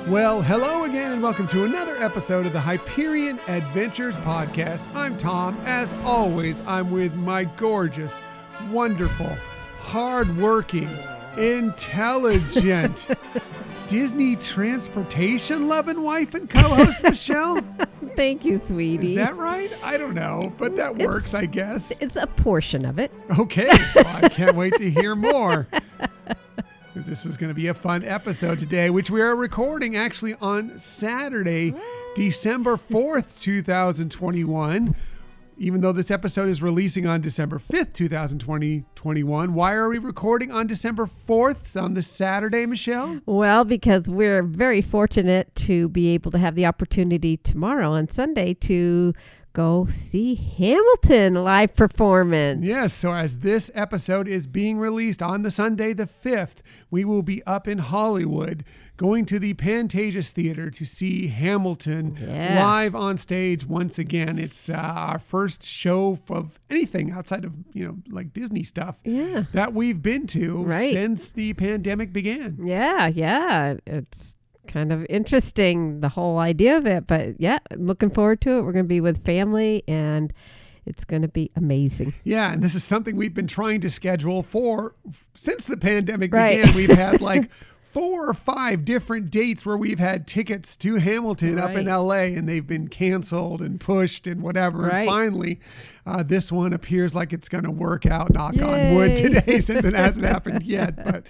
Well, hello again and welcome to another episode of the Hyperion Adventures Podcast. I'm Tom. As always, I'm with my gorgeous, wonderful, hardworking, intelligent, Disney transportation loving wife and co-host Michelle. Thank you, sweetie. Is that right? I don't know, but that works, I guess. It's a portion of it. Okay, well, I can't wait to hear more. This is going to be a fun episode today, which we are recording actually on Saturday, December 4th, 2021. Even though this episode is releasing on December 5th, 2021, why are we recording on December 4th on this Saturday, Michelle? Well, because we're very fortunate to be able to have the opportunity tomorrow on Sunday to go see Hamilton live performance. Yes, so as this episode is being released on the Sunday the 5th, we will be up in Hollywood going to the Pantages Theater to see Hamilton live on stage once again. It's our first show of anything outside of, like Disney stuff that we've been to since the pandemic began. Yeah. It's kind of interesting, the whole idea of it, but I'm looking forward to it. We're going to be with family and it's going to be amazing. Yeah, and this is something we've been trying to schedule for since the pandemic began. We've had like 4 or 5 different dates where we've had tickets to Hamilton up in LA and they've been canceled and pushed and whatever. And finally, this one appears like it's going to work out, knock on wood today, since it hasn't happened yet. But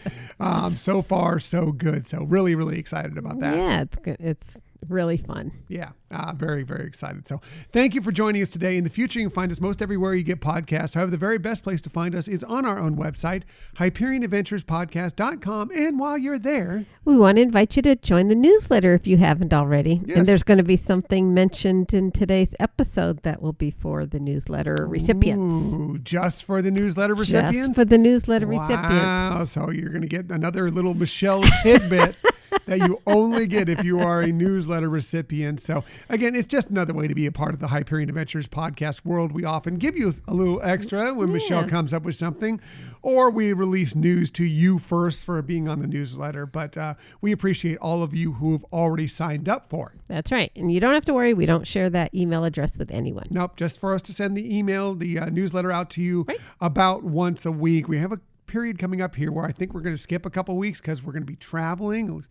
so far, so good. So really, really excited about that. Yeah, it's good. It's really fun. Yeah, very, very excited. So thank you for joining us today. In the future, you can find us most everywhere you get podcasts. However, the very best place to find us is on our own website, HyperionAdventurespodcast.com. And while you're there, we want to invite you to join the newsletter if you haven't already. Yes. And there's going to be something mentioned in today's episode that will be for the newsletter recipients. Ooh, just for the newsletter recipients? Just for the newsletter recipients. Wow, so you're going to get another little Michelle tidbit that you only get if you are a newsletter recipient. So again, it's just another way to be a part of the Hyperion Adventures podcast world. We often give you a little extra when Michelle comes up with something, or we release news to you first for being on the newsletter. But we appreciate all of you who have already signed up for it. That's right. And you don't have to worry. We don't share that email address with anyone. Nope. Just for us to send the email, the newsletter out to you about once a week. We have a period coming up here where I think we're going to skip a couple weeks because we're going to be traveling.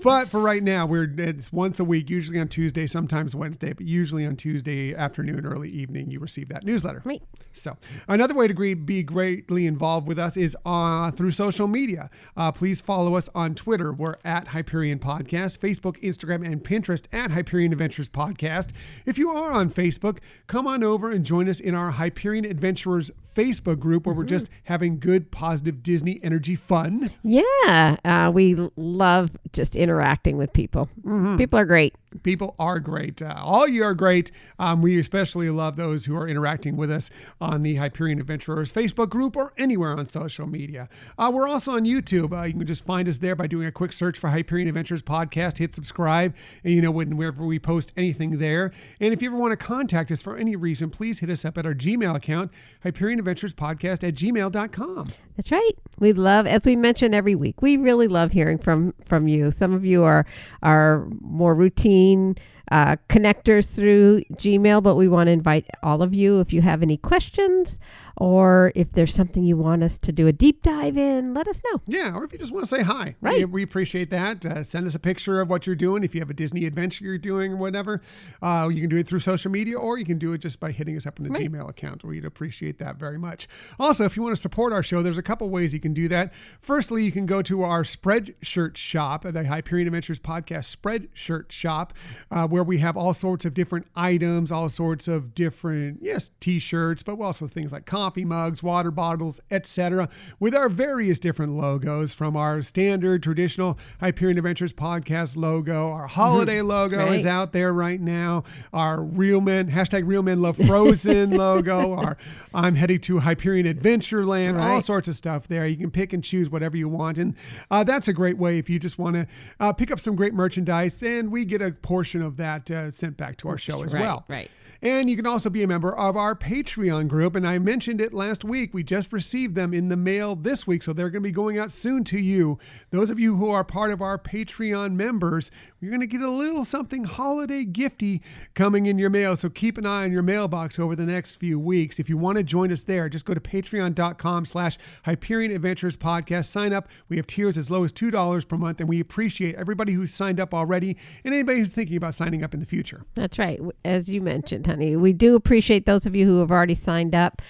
But for right now, it's once a week, usually on Tuesday, sometimes Wednesday, but usually on Tuesday afternoon, early evening, you receive that newsletter. Right. So another way to be greatly involved with us is through social media. Please follow us on Twitter. We're at Hyperion Podcast, Facebook, Instagram, and Pinterest at Hyperion Adventures Podcast. If you are on Facebook, come on over and join us in our Hyperion Adventurers Facebook group where we're just having good, positive Disney energy fun. Yeah. We love just interacting with people. Mm-hmm. People are great. People are great. All you are great. We especially love those who are interacting with us on the Hyperion Adventurers Facebook group or anywhere on social media. We're also on YouTube. You can just find us there by doing a quick search for Hyperion Adventures Podcast. Hit subscribe, and whenever we post anything there. And if you ever want to contact us for any reason, please hit us up at our Gmail account, HyperionAdventuresPodcast@gmail.com. That's right. We love, as we mention every week, we really love hearing from you. Some of you are more routine connectors through Gmail, but we want to invite all of you. If you have any questions or if there's something you want us to do a deep dive in, let us know. Yeah, or if you just want to say hi. Right. We appreciate that. Send us a picture of what you're doing. If you have a Disney adventure you're doing or whatever, you can do it through social media, or you can do it just by hitting us up in the Gmail account. We'd appreciate that very much. Also, if you want to support our show, there's a couple ways you can do that. Firstly, you can go to our Spreadshirt shop at the Hyperion Adventures Podcast Spreadshirt shop, where we have all sorts of different items, all sorts of different, t-shirts, but also things like coffee mugs, water bottles, etc., with our various different logos, from our standard traditional Hyperion Adventures Podcast logo. Our holiday logo is out there right now. Our Real Men, #RealMenLoveFrozen logo. Our I'm heading to Hyperion Adventureland. All sorts of stuff there. You can pick and choose whatever you want, and that's a great way if you just want to pick up some great merchandise, and we get a portion of that sent back to our show as well. Right. And you can also be a member of our Patreon group. And I mentioned it last week. We just received them in the mail this week, so they're going to be going out soon to you. Those of you who are part of our Patreon members, you're going to get a little something holiday gifty coming in your mail. So keep an eye on your mailbox over the next few weeks. If you want to join us there, just go to patreon.com/Hyperion Adventures Podcast. Sign up. We have tiers as low as $2 per month, and we appreciate everybody who's signed up already and anybody who's thinking about signing up in the future. That's right. As you mentioned, honey, we do appreciate those of you who have already signed up.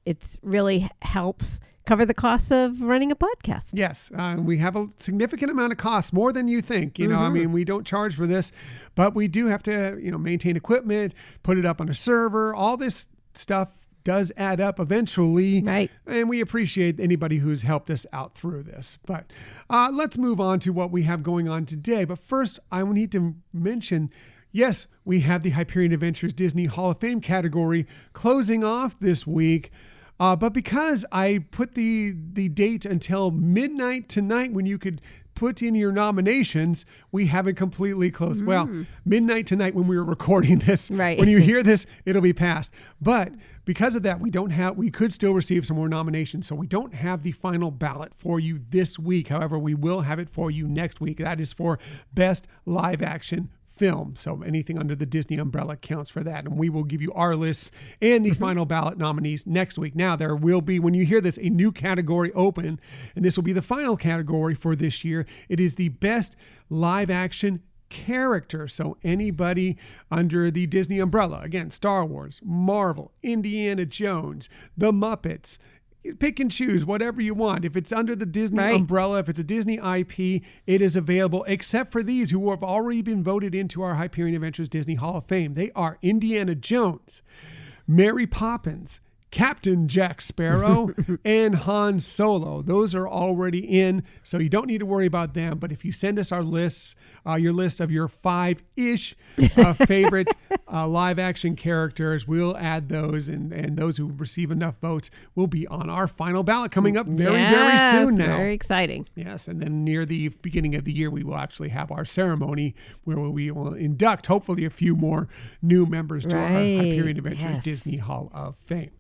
It's really helps cover the costs of running a podcast. Yes. We have a significant amount of costs, more than you think. You know, I mean, we don't charge for this, but we do have to, maintain equipment, put it up on a server. All this stuff does add up eventually. Right. And we appreciate anybody who's helped us out through this. But let's move on to what we have going on today. But first, I need to mention, yes, we have the Hyperion Adventures Disney Hall of Fame category closing off this week. But because I put the date until midnight tonight when you could put in your nominations, we haven't completely closed. Well, midnight tonight when we were recording this. Right. When you hear this, it'll be past. But because of that, we could still receive some more nominations. So we don't have the final ballot for you this week. However, we will have it for you next week. That is for Best Live Action Film. So anything under the Disney umbrella counts for that. And we will give you our lists and the final ballot nominees next week. Now, there will be, when you hear this, a new category open, and this will be the final category for this year. It is the Best Live Action Character. So anybody under the Disney umbrella, again, Star Wars, Marvel, Indiana Jones, The Muppets, pick and choose whatever you want. If it's under the Disney umbrella, if it's a Disney IP, it is available, except for these who have already been voted into our Hyperion Adventures Disney Hall of Fame. They are Indiana Jones, Mary Poppins, Captain Jack Sparrow, and Han Solo. Those are already in, so you don't need to worry about them. But if you send us our lists, your list of your 5-ish favorite live action characters, we'll add those, and those who receive enough votes will be on our final ballot coming up very soon now. Very exciting. Yes, and then near the beginning of the year, we will actually have our ceremony where we will induct, hopefully, a few more new members to our Hyperion Adventures Disney Hall of Fame.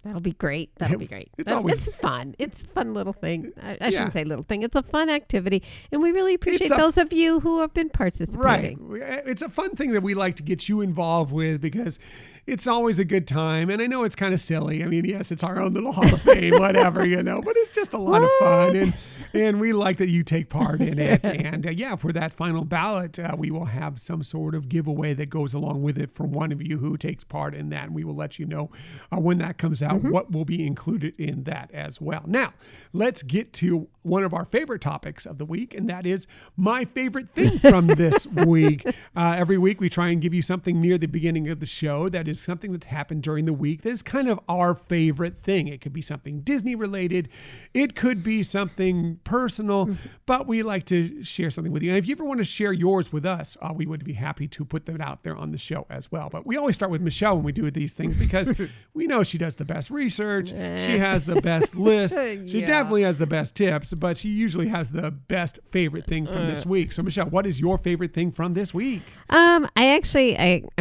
That'll be great. It's fun. It's a fun little thing. I shouldn't say little thing. It's a fun activity. And we really appreciate those of you who have been participating. Right. It's a fun thing that we like to get you involved with because it's always a good time. And I know it's kind of silly. I mean, yes, it's our own little Hall of Fame, whatever, but it's just a lot of fun. And we like that you take part in it. And for that final ballot, we will have some sort of giveaway that goes along with it for one of you who takes part in that. And we will let you know when that comes out, what will be included in that as well. Now, let's get to one of our favorite topics of the week, and that is my favorite thing from this week. Every week, we try and give you something near the beginning of the show that is something that's happened during the week that is kind of our favorite thing. It could be something Disney related. It could be something personal, but we like to share something with you. And if you ever want to share yours with us, we would be happy to put that out there on the show as well. But we always start with Michelle when we do these things because we know she does the best research. She has the best list. She definitely has the best tips, but she usually has the best favorite thing from this week. So Michelle, what is your favorite thing from this week? I'm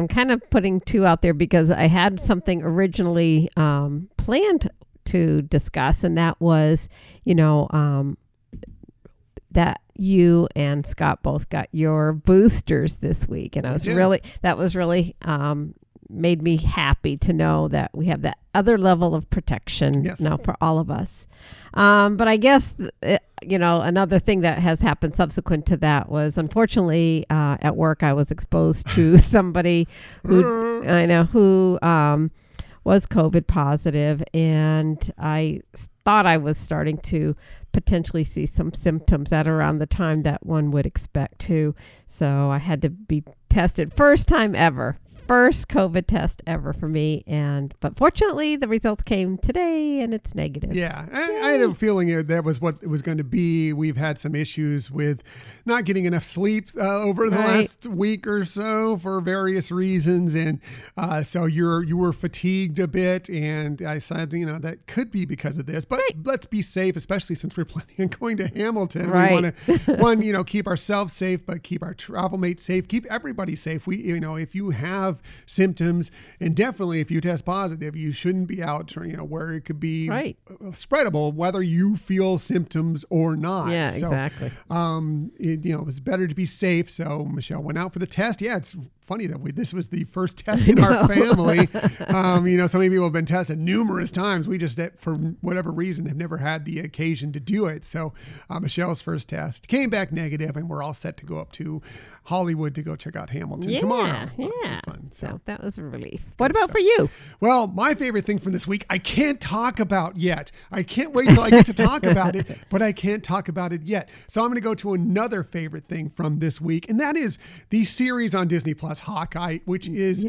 kind of putting two out there because I had something originally planned to discuss, and that was, that you and Scott both got your boosters this week. And that was really made me happy to know that we have that other level of protection now for all of us. But I guess, another thing that has happened subsequent to that was, unfortunately, at work, I was exposed to somebody who was COVID positive, and I thought I was starting to potentially see some symptoms at around the time that one would expect to. So I had to be tested. First COVID test ever for me. But fortunately, the results came today and it's negative. Yeah. I had a feeling that was what it was going to be. We've had some issues with not getting enough sleep over the last week or so for various reasons. And so you were fatigued a bit. And I said, that could be because of this. But let's be safe, especially since we're planning on going to Hamilton. We want to, keep ourselves safe, but keep our travel mates safe, keep everybody safe. If you have have symptoms, and definitely if you test positive, you shouldn't be out, where it could be spreadable, whether you feel symptoms or not. Yeah, so, exactly. It's better to be safe. So Michelle went out for the test. Yeah, it's funny that this was the first test in our family. So many people have been tested numerous times. We just, for whatever reason, have never had the occasion to do it. So Michelle's first test came back negative, and we're all set to go up to Hollywood to go check out Hamilton tomorrow. Yeah. So that was a relief. What about for you? Well, my favorite thing from this week, I can't talk about yet. I can't wait till I get to talk about it, but I can't talk about it yet. So I'm going to go to another favorite thing from this week, and that is the series on Disney Plus, Hawkeye, which is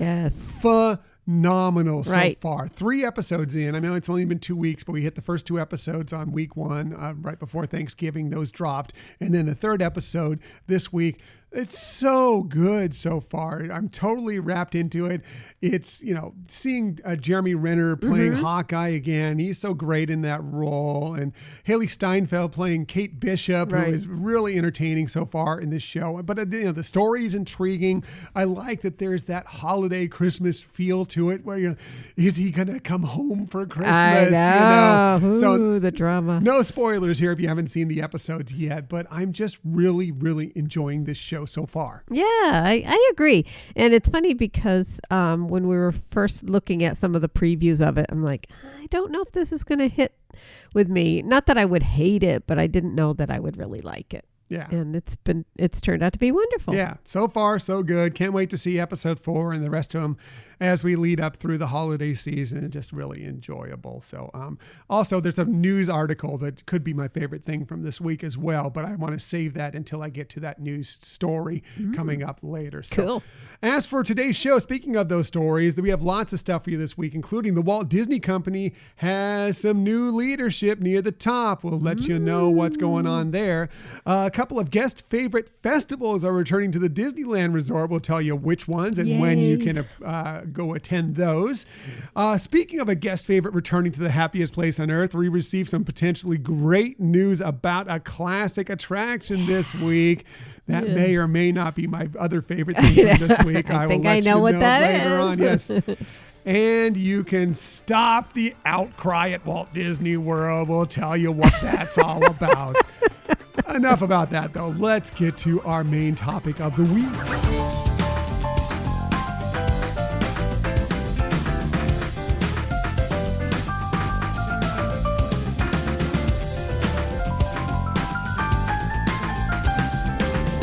phenomenal so far. 3 episodes in. I mean, it's only been 2 weeks, but we hit the first 2 episodes on week 1, right before Thanksgiving. Those dropped. And then the 3rd episode this week. It's so good so far. I'm totally wrapped into it. It's, seeing Jeremy Renner playing Hawkeye again. He's so great in that role. And Haley Steinfeld playing Kate Bishop, who is really entertaining so far in this show. But, the story is intriguing. I like that there's that holiday Christmas feel to it where, is he going to come home for Christmas? I know. So the drama. No spoilers here if you haven't seen the episodes yet, but I'm just really, really enjoying this show so far. Yeah, I agree. And it's funny because when we were first looking at some of the previews of it, I'm like, I don't know if this is going to hit with me. Not that I would hate it, but I didn't know that I would really like it. Yeah. And it's turned out to be wonderful. Yeah. So far, so good. Can't wait to see episode 4 and the rest of them as we lead up through the holiday season. Just really enjoyable. So also there's a news article that could be my favorite thing from this week as well, but I want to save that until I get to that news story coming up later. So cool. As for today's show, speaking of those stories, we have lots of stuff for you this week, including the Walt Disney Company has some new leadership near the top. We'll let you know what's going on there. A couple of guest favorite festivals are returning to the Disneyland Resort. We'll tell you which ones and when you can go attend those. Speaking of a guest favorite returning to the Happiest Place on Earth, we received some potentially great news about a classic attraction this week. That may or may not be my other favorite thing from this week. I will let you know later on. Yes. And you can stop the outcry at Walt Disney World. We'll tell you what that's all about. Enough about that, though. Let's get to our main topic of the week.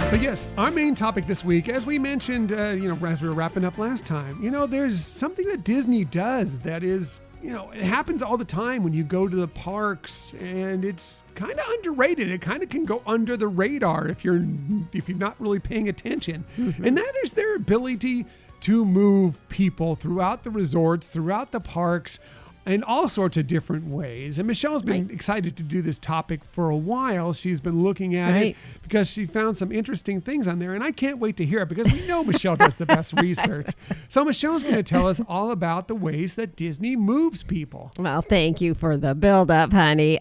So yes, our main topic this week, as we mentioned, as we were wrapping up last time, there's something that Disney does that is, it happens all the time when you go to the parks, and it's kind of underrated. It kind of can go under the radar if you're not really paying attention. And that is their ability to move people throughout the resorts, throughout the parks, in all sorts of different ways. And Michelle's been excited to do this topic for a while. She's been looking at it because she found some interesting things on there. And I can't wait to hear it because we know Michelle does the best research. So Michelle's going to tell us all about the ways that Disney moves people. Well, thank you for the build-up, honey.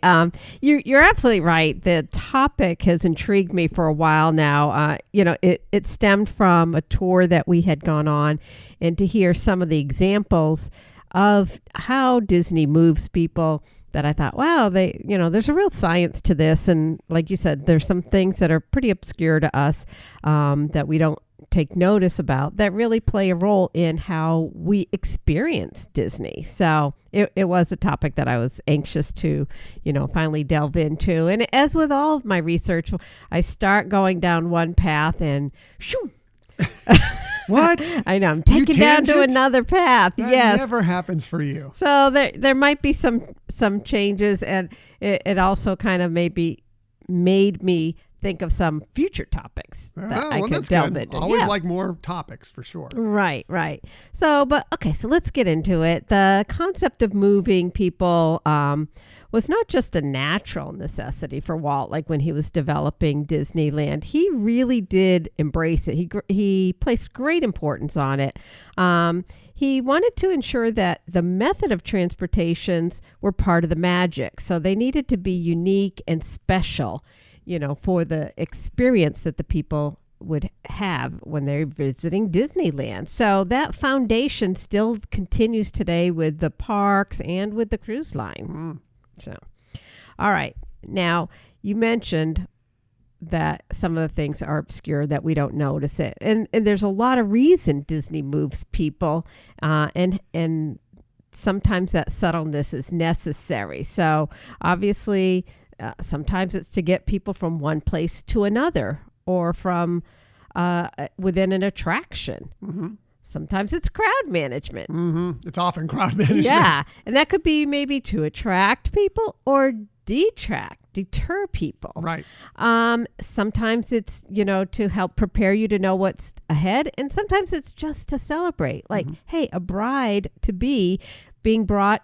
You're absolutely right. The topic has intrigued me for a while now. It stemmed from a tour that we had gone on, and to hear some of the examples of how Disney moves people that I thought, wow, there's a real science to this. And like you said, there's some things that are pretty obscure to us that we don't take notice about that really play a role in how we experience Disney. So it was a topic that I was anxious to, finally delve into. And as with all of my research, I start going down one path and shoo. What? I know. I'm taken down to another path. That never happens for you. So there might be some changes, and it also kind of maybe made me think of some future topics that I could delve into. Always like more topics for sure. Right. So let's get into it. The concept of moving people was not just a natural necessity for Walt. Like when he was developing Disneyland, he really did embrace it. He placed great importance on it. He wanted to ensure that the method of transportations were part of the magic. So they needed to be unique and special, for the experience that the people would have when they're visiting Disneyland. So that foundation still continues today with the parks and with the cruise line. So, all right. Now, you mentioned that some of the things are obscure, that we don't notice it. And there's a lot of reason Disney moves people, and sometimes that subtleness is necessary. So obviously, sometimes it's to get people from one place to another, or from within an attraction. Sometimes it's crowd management. It's often crowd management. Yeah. And that could be maybe to attract people or deter people. Right. Sometimes it's, to help prepare you to know what's ahead. And sometimes it's just to celebrate. Like, hey, a bride to be being brought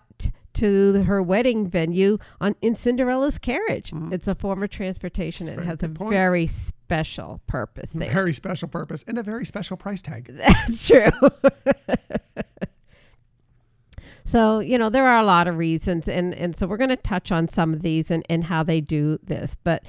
to her wedding venue in Cinderella's carriage. It's a form of transportation. It has a very special purpose there. Very special purpose and a very special price tag. That's true. So, there are a lot of reasons. And so we're going to touch on some of these and how they do this. But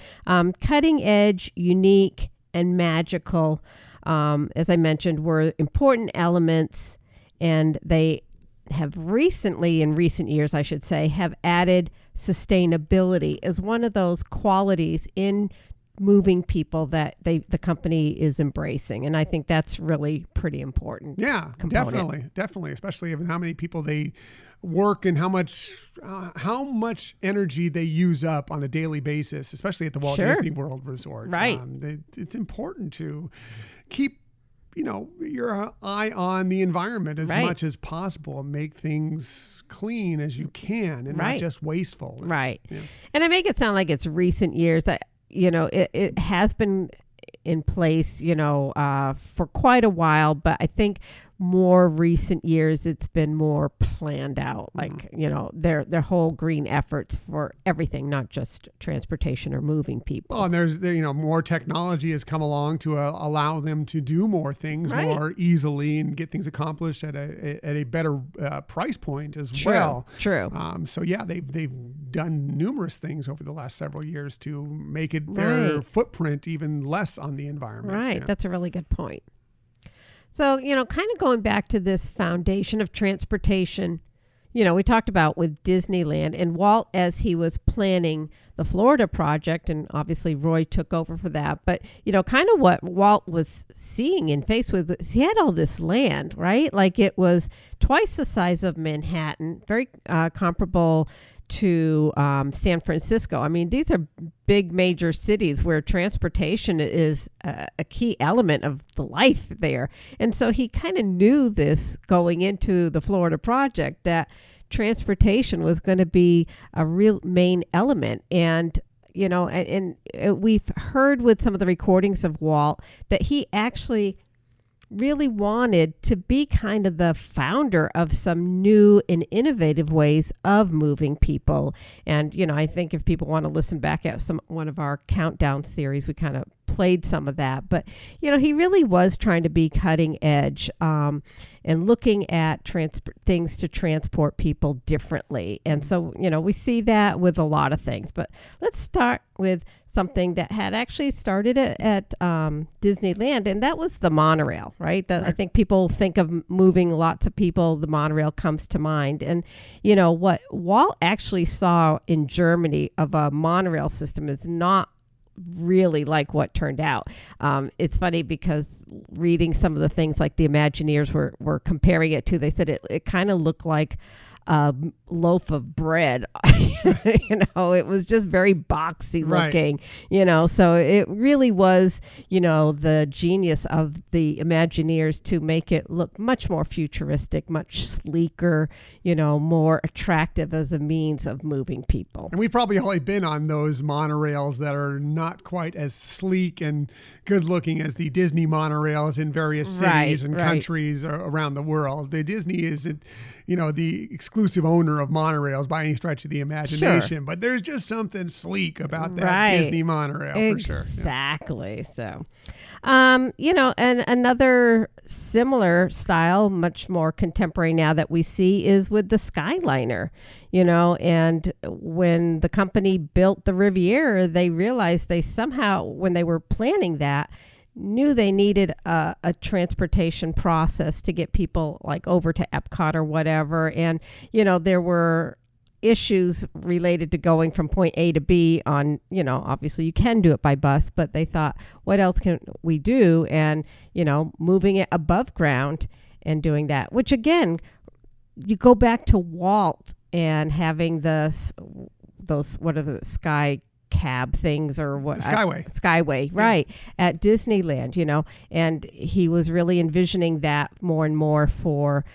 cutting edge, unique, and magical, as I mentioned, were important elements. And they have in recent years, I should say, have added sustainability as one of those qualities in moving people that the company is embracing. And I think that's really pretty important. Yeah, definitely, especially of how many people they work and how much energy they use up on a daily basis, especially at the Walt Disney World Resort. Right. It's important to keep your eye on the environment as much as possible, and make things clean as you can, and not just wasteful. Right. And I make it sound like it's recent years. It has been in place, for quite a while, but I think more recent years it's been more planned out, like their whole green efforts for everything, not just transportation or moving people. Oh, and there's more technology has come along to allow them to do more things more easily and get things accomplished at a better price point as well. True. So yeah, they've done numerous things over the last several years to make it their footprint even less on the environment. Right. That's a really good point. So, kind of going back to this foundation of transportation, we talked about with Disneyland and Walt as he was planning the Florida project, and obviously Roy took over for that. But, kind of what Walt was seeing and faced with, he had all this land, right? Like it was twice the size of Manhattan, very comparable to San Francisco. I mean, these are big major cities where transportation is a key element of the life there. And so he kind of knew this going into the Florida project, that transportation was going to be a real main element. And we've heard with some of the recordings of Walt that he actually really wanted to be kind of the founder of some new and innovative ways of moving people. And, I think if people want to listen back at one of our countdown series, we kind of played some of that. But, he really was trying to be cutting edge and looking at things to transport people differently. And so, we see that with a lot of things. But let's start with something that had actually started at Disneyland, and that was the monorail, right? I think people think of moving lots of people, the monorail comes to mind. And, what Walt actually saw in Germany of a monorail system is not really like what turned out. It's funny because reading some of the things like the Imagineers were comparing it to, they said it kind of looked like a loaf of bread. It was just very boxy looking, so it really was, the genius of the Imagineers to make it look much more futuristic, much sleeker, more attractive as a means of moving people. And we've probably only been on those monorails that are not quite as sleek and good looking as the Disney monorails in various cities and countries around the world. The Disney isn't, the exclusive owner of monorails by any stretch of the imagination, but there's just something sleek about that Disney monorail for sure. Exactly. So, and another similar style, much more contemporary now that we see, is with the Skyliner, and when the company built the Riviera, they realized they somehow, when they were planning that, knew they needed a transportation process to get people like over to Epcot or whatever. And, there were issues related to going from point A to B on, obviously you can do it by bus, but they thought, what else can we do? And, moving it above ground and doing that, which again, you go back to Walt and having those, what are the sky cab things or what? Skyway, right, at Disneyland, and he was really envisioning that more and more for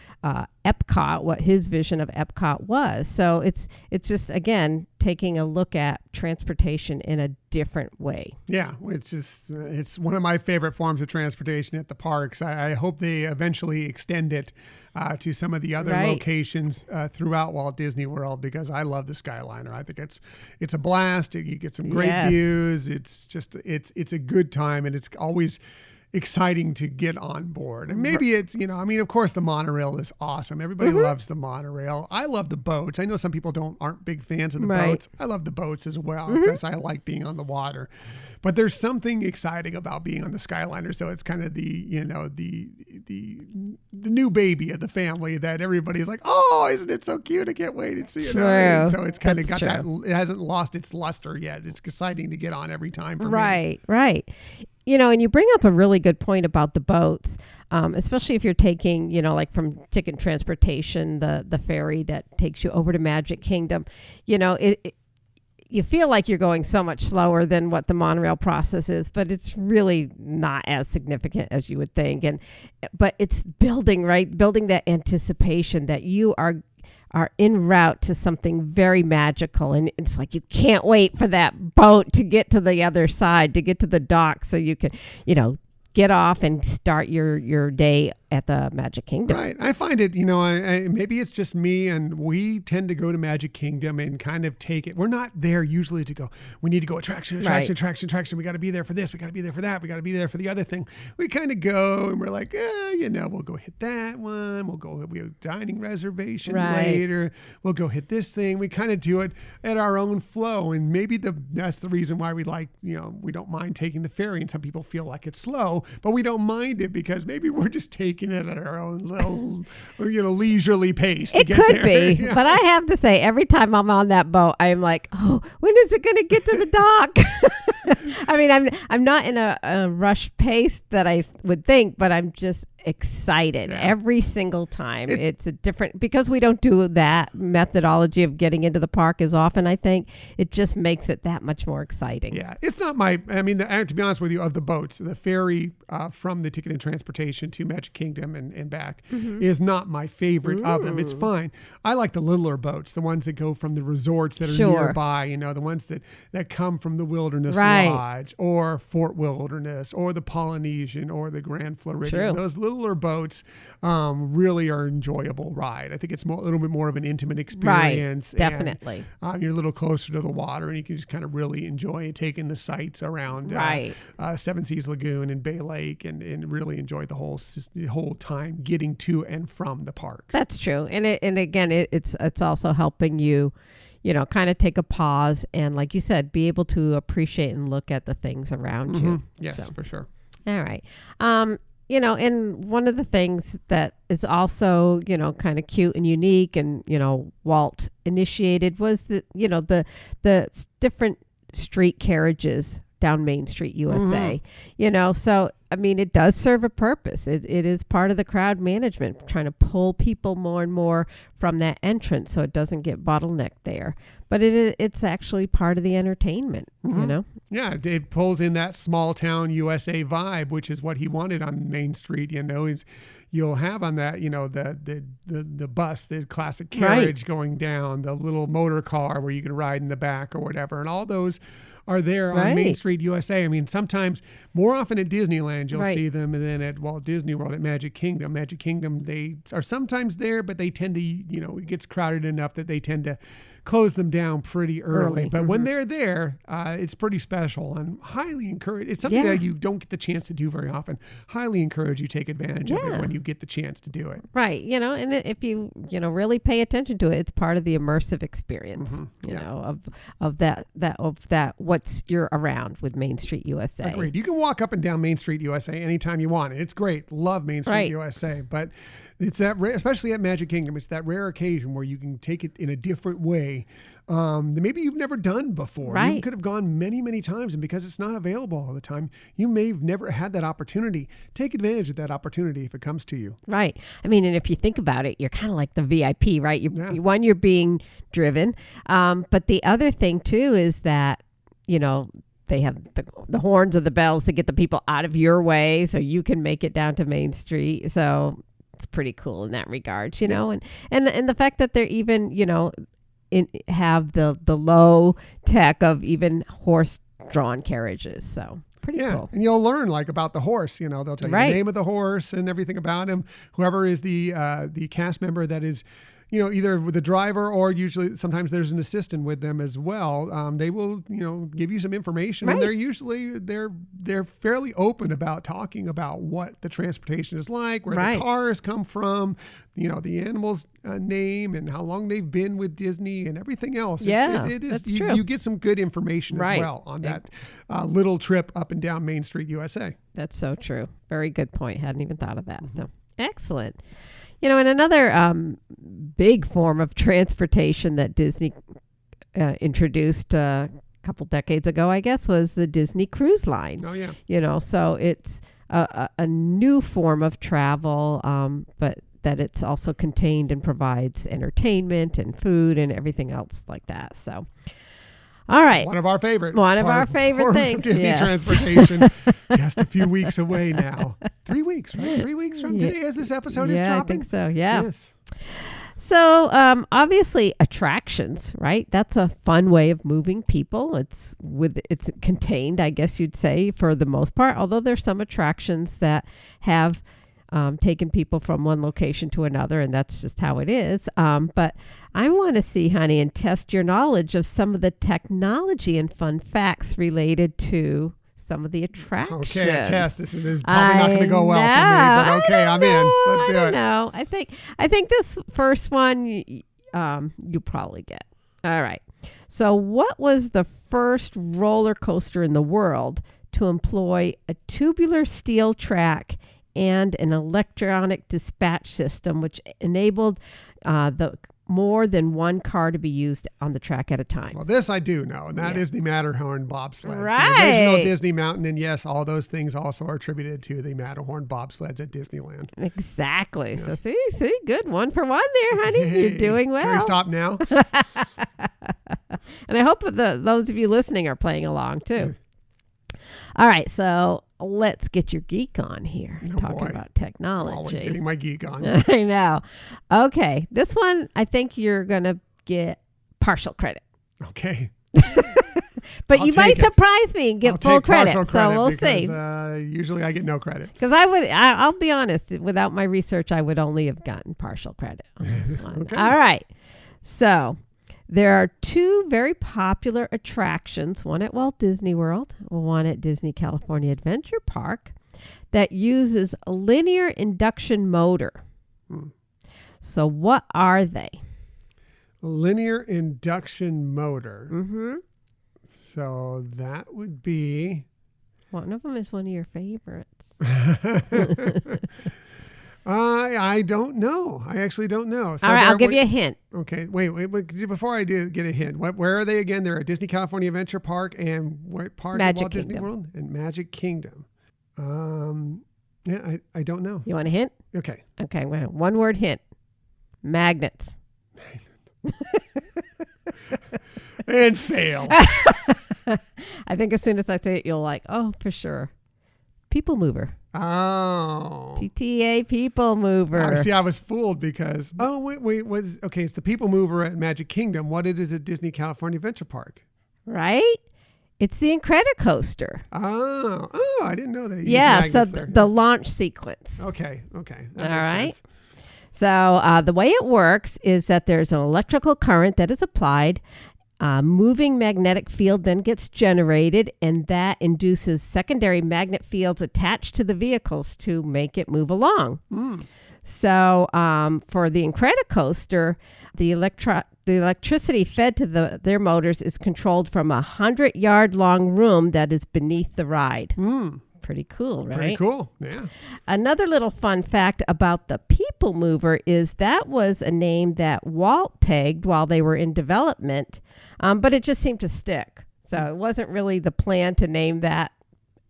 Epcot, what his vision of Epcot was. So it's just, again, taking a look at transportation in a different way. Yeah, it's one of my favorite forms of transportation at the parks. I hope they eventually extend it to some of the other locations throughout Walt Disney World, because I love the Skyliner. I think it's a blast. You get some great views. It's a good time, and it's always exciting to get on board. And maybe it's, of course the monorail is awesome. Everybody loves the monorail. I love the boats. I know some people aren't big fans of the boats. I love the boats as well, because I like being on the water. But there's something exciting about being on the Skyliner. So it's kind of the new baby of the family that everybody's like, oh, isn't it so cute? I can't wait to see it. And so it's kind of got that. It hasn't lost its luster yet. It's exciting to get on every time for me. Right. And you bring up a really good point about the boats, especially if you're taking, like from Ticket Transportation, the ferry that takes you over to Magic Kingdom. You feel like you're going so much slower than what the monorail process is, but it's really not as significant as you would think. But it's building that anticipation that you are en route to something very magical, and it's like you can't wait for that boat to get to the other side, to get to the dock, so you can get off and start your day at the Magic Kingdom. Right. I find it, maybe it's just me, and we tend to go to Magic Kingdom and kind of take it. We're not there usually to go, we need to go attraction. We got to be there for this. We got to be there for that. We got to be there for the other thing. We kind of go and we're like, we'll go hit that one. We have dining reservation later. We'll go hit this thing. We kind of do it at our own flow. And maybe that's the reason why we like, we don't mind taking the ferry. And some people feel like it's slow, but we don't mind it because maybe we're just taking it at our own little, leisurely pace. It could be, but I have to say, every time I'm on that boat, I'm like, oh, when is it going to get to the dock? I mean, I'm not in a rush pace that I would think, but I'm just excited every single time. It's a different, because we don't do that methodology of getting into the park as often. I think it just makes it that much more exciting. Yeah, it's not to be honest with you, of the boats, the ferry from the Ticket and Transportation to Magic Kingdom and back is not my favorite of them. It's fine. I like the littler boats, the ones that go from the resorts that are nearby, the ones that come from the Wilderness Lodge or Fort Wilderness or the Polynesian or the Grand Floridian. Those littler boats really are an enjoyable ride. I think it's a little bit more of an intimate experience. Right, definitely. And, you're a little closer to the water, and you can just kind of really enjoy taking the sights around Seven Seas Lagoon and Bay Lake, and really enjoy the whole time getting to and from the park. That's true, and it's also helping you, kind of take a pause and, like you said, be able to appreciate and look at the things around you. Yes, for sure. All right. And one of the things that is also, kind of cute and unique and, Walt initiated was the different street carriages down Main Street, USA, so, it does serve a purpose. It is part of the crowd management, trying to pull people more and more from that entrance so it doesn't get bottlenecked there. But it's actually part of the entertainment, Yeah, it pulls in that small town USA vibe, which is what he wanted on Main Street. You'll have on that, the bus, the classic carriage going down, the little motor car where you can ride in the back or whatever, and all those are there on Main Street USA. Sometimes, more often at Disneyland, you'll see them, and then at Walt Disney World, at Magic Kingdom. Magic Kingdom, they are sometimes there, but they tend to, it gets crowded enough that they tend to close them down pretty early. But when Mhm. they're there, it's pretty special and highly encourage. It's something Yeah. that you don't get the chance to do very often. Highly encourage you take advantage of it Yeah. when you get the chance to do it. Right. And if you, really pay attention to it, it's part of the immersive experience, of that what's you're around with Main Street USA. Agreed. You can walk up and down Main Street USA anytime you want. It's great. Love Main Street Right. USA. But it's that especially at Magic Kingdom, it's that rare occasion where you can take it in a different way that maybe you've never done before. Right. You could have gone many, many times, and because it's not available all the time, you may have never had that opportunity. Take advantage of that opportunity if it comes to you. Right. I mean, and if you think about it, you're kind of like the VIP, right? Yeah. One, you're being driven. But the other thing, too, is that, they have the horns or the bells to get the people out of your way so you can make it down to Main Street. So it's pretty cool in that regard, and the fact that they're even, have the low tech of even horse-drawn carriages. So pretty cool. And you'll learn about the horse. They'll tell you Right. the name of the horse and everything about him. Whoever is the cast member that is, either with the driver or usually sometimes there's an assistant with them as well. They will, give you some information, and Right. they're usually they're fairly open about talking about what the transportation is like, where Right. the cars come from, the animal's name and how long they've been with Disney and everything else. Yeah, it is. that's You, true. you get some good information Right. as well on that little trip up and down Main Street USA. That's so true. Very good point. Hadn't even thought of that. So excellent. And another big form of transportation that Disney introduced a couple decades ago, I guess, was the Disney Cruise Line. Oh, yeah. So it's a new form of travel, but that it's also contained and provides entertainment and food and everything else like that. So, all right. One of our favorite. One of our favorite forms things, of Disney yes. transportation. Just a few weeks away now. 3 weeks, right? 3 weeks from Yeah. today as this episode is Yeah, I dropping? think so. Yeah. Yes. So obviously attractions, right? That's a fun way of moving people. It's contained, I guess you'd say, for the most part, although there's some attractions that have taken people from one location to another, and that's just how it is. But I want to see, honey, and test your knowledge of some of the technology and fun facts related to some of the attractions. Okay, a test. This is probably not going to go well for me, but okay, I'm in. Let's do it. No, I think this first one you probably get. All right. So, what was the first roller coaster in the world to employ a tubular steel track and an electronic dispatch system, which enabled the more than one car to be used on the track at a time? Well, this I do know, and that is the Matterhorn bobsleds. Right. The original Disney Mountain, and yes, all those things also are attributed to the Matterhorn bobsleds at Disneyland. Exactly. Yes. So see, good. 1 for 1 there, honey. You're doing well. Can we stop now? And I hope those of you listening are playing along too. All right, so let's get your geek on here. Oh, talking boy. about I'm technology. always getting my geek on. I know. Okay, this one I think you're gonna get partial credit, Okay. but I'll you might take it. surprise me and get I'll full take partial credit. So we'll because, see. Usually I get no credit. Because I'll be honest. Without my research, I would only have gotten partial credit on this one. Okay. All right. So there are 2 very popular attractions, one at Walt Disney World, one at Disney California Adventure Park, that uses a linear induction motor. So what are they? Linear induction motor. Mm-hmm. So that would be... One of them is one of your favorites. I don't know. I actually don't know. So All right, I'll give you a hint. Okay, wait. Before I do get a hint, where are they again? They're at Disney California Adventure Park and what part Magic of Walt Disney Kingdom. World? And Magic Kingdom. Yeah, I don't know. You want a hint? Okay. Okay, I'm gonna 1-word hint. Magnets. And fail. I think as soon as I say it, you'll like, oh, for sure. People mover. Oh. TTA people mover. See, I was fooled because, it's the People Mover at Magic Kingdom. What it is at Disney California Adventure Park? Right? It's the Incredicoaster. Oh, I didn't know that. Yeah, so the launch sequence. Okay. That All makes right. sense. So the way it works is that there's an electrical current that is applied. Moving magnetic field then gets generated, and that induces secondary magnet fields attached to the vehicles to make it move along. So for the Incredicoaster, the electricity fed to their motors is controlled from a 100-yard long room that is beneath the ride. Pretty cool, right? Pretty cool, yeah. Another little fun fact about the People Mover is that was a name that Walt pegged while they were in development, but it just seemed to stick. So it wasn't really the plan to name that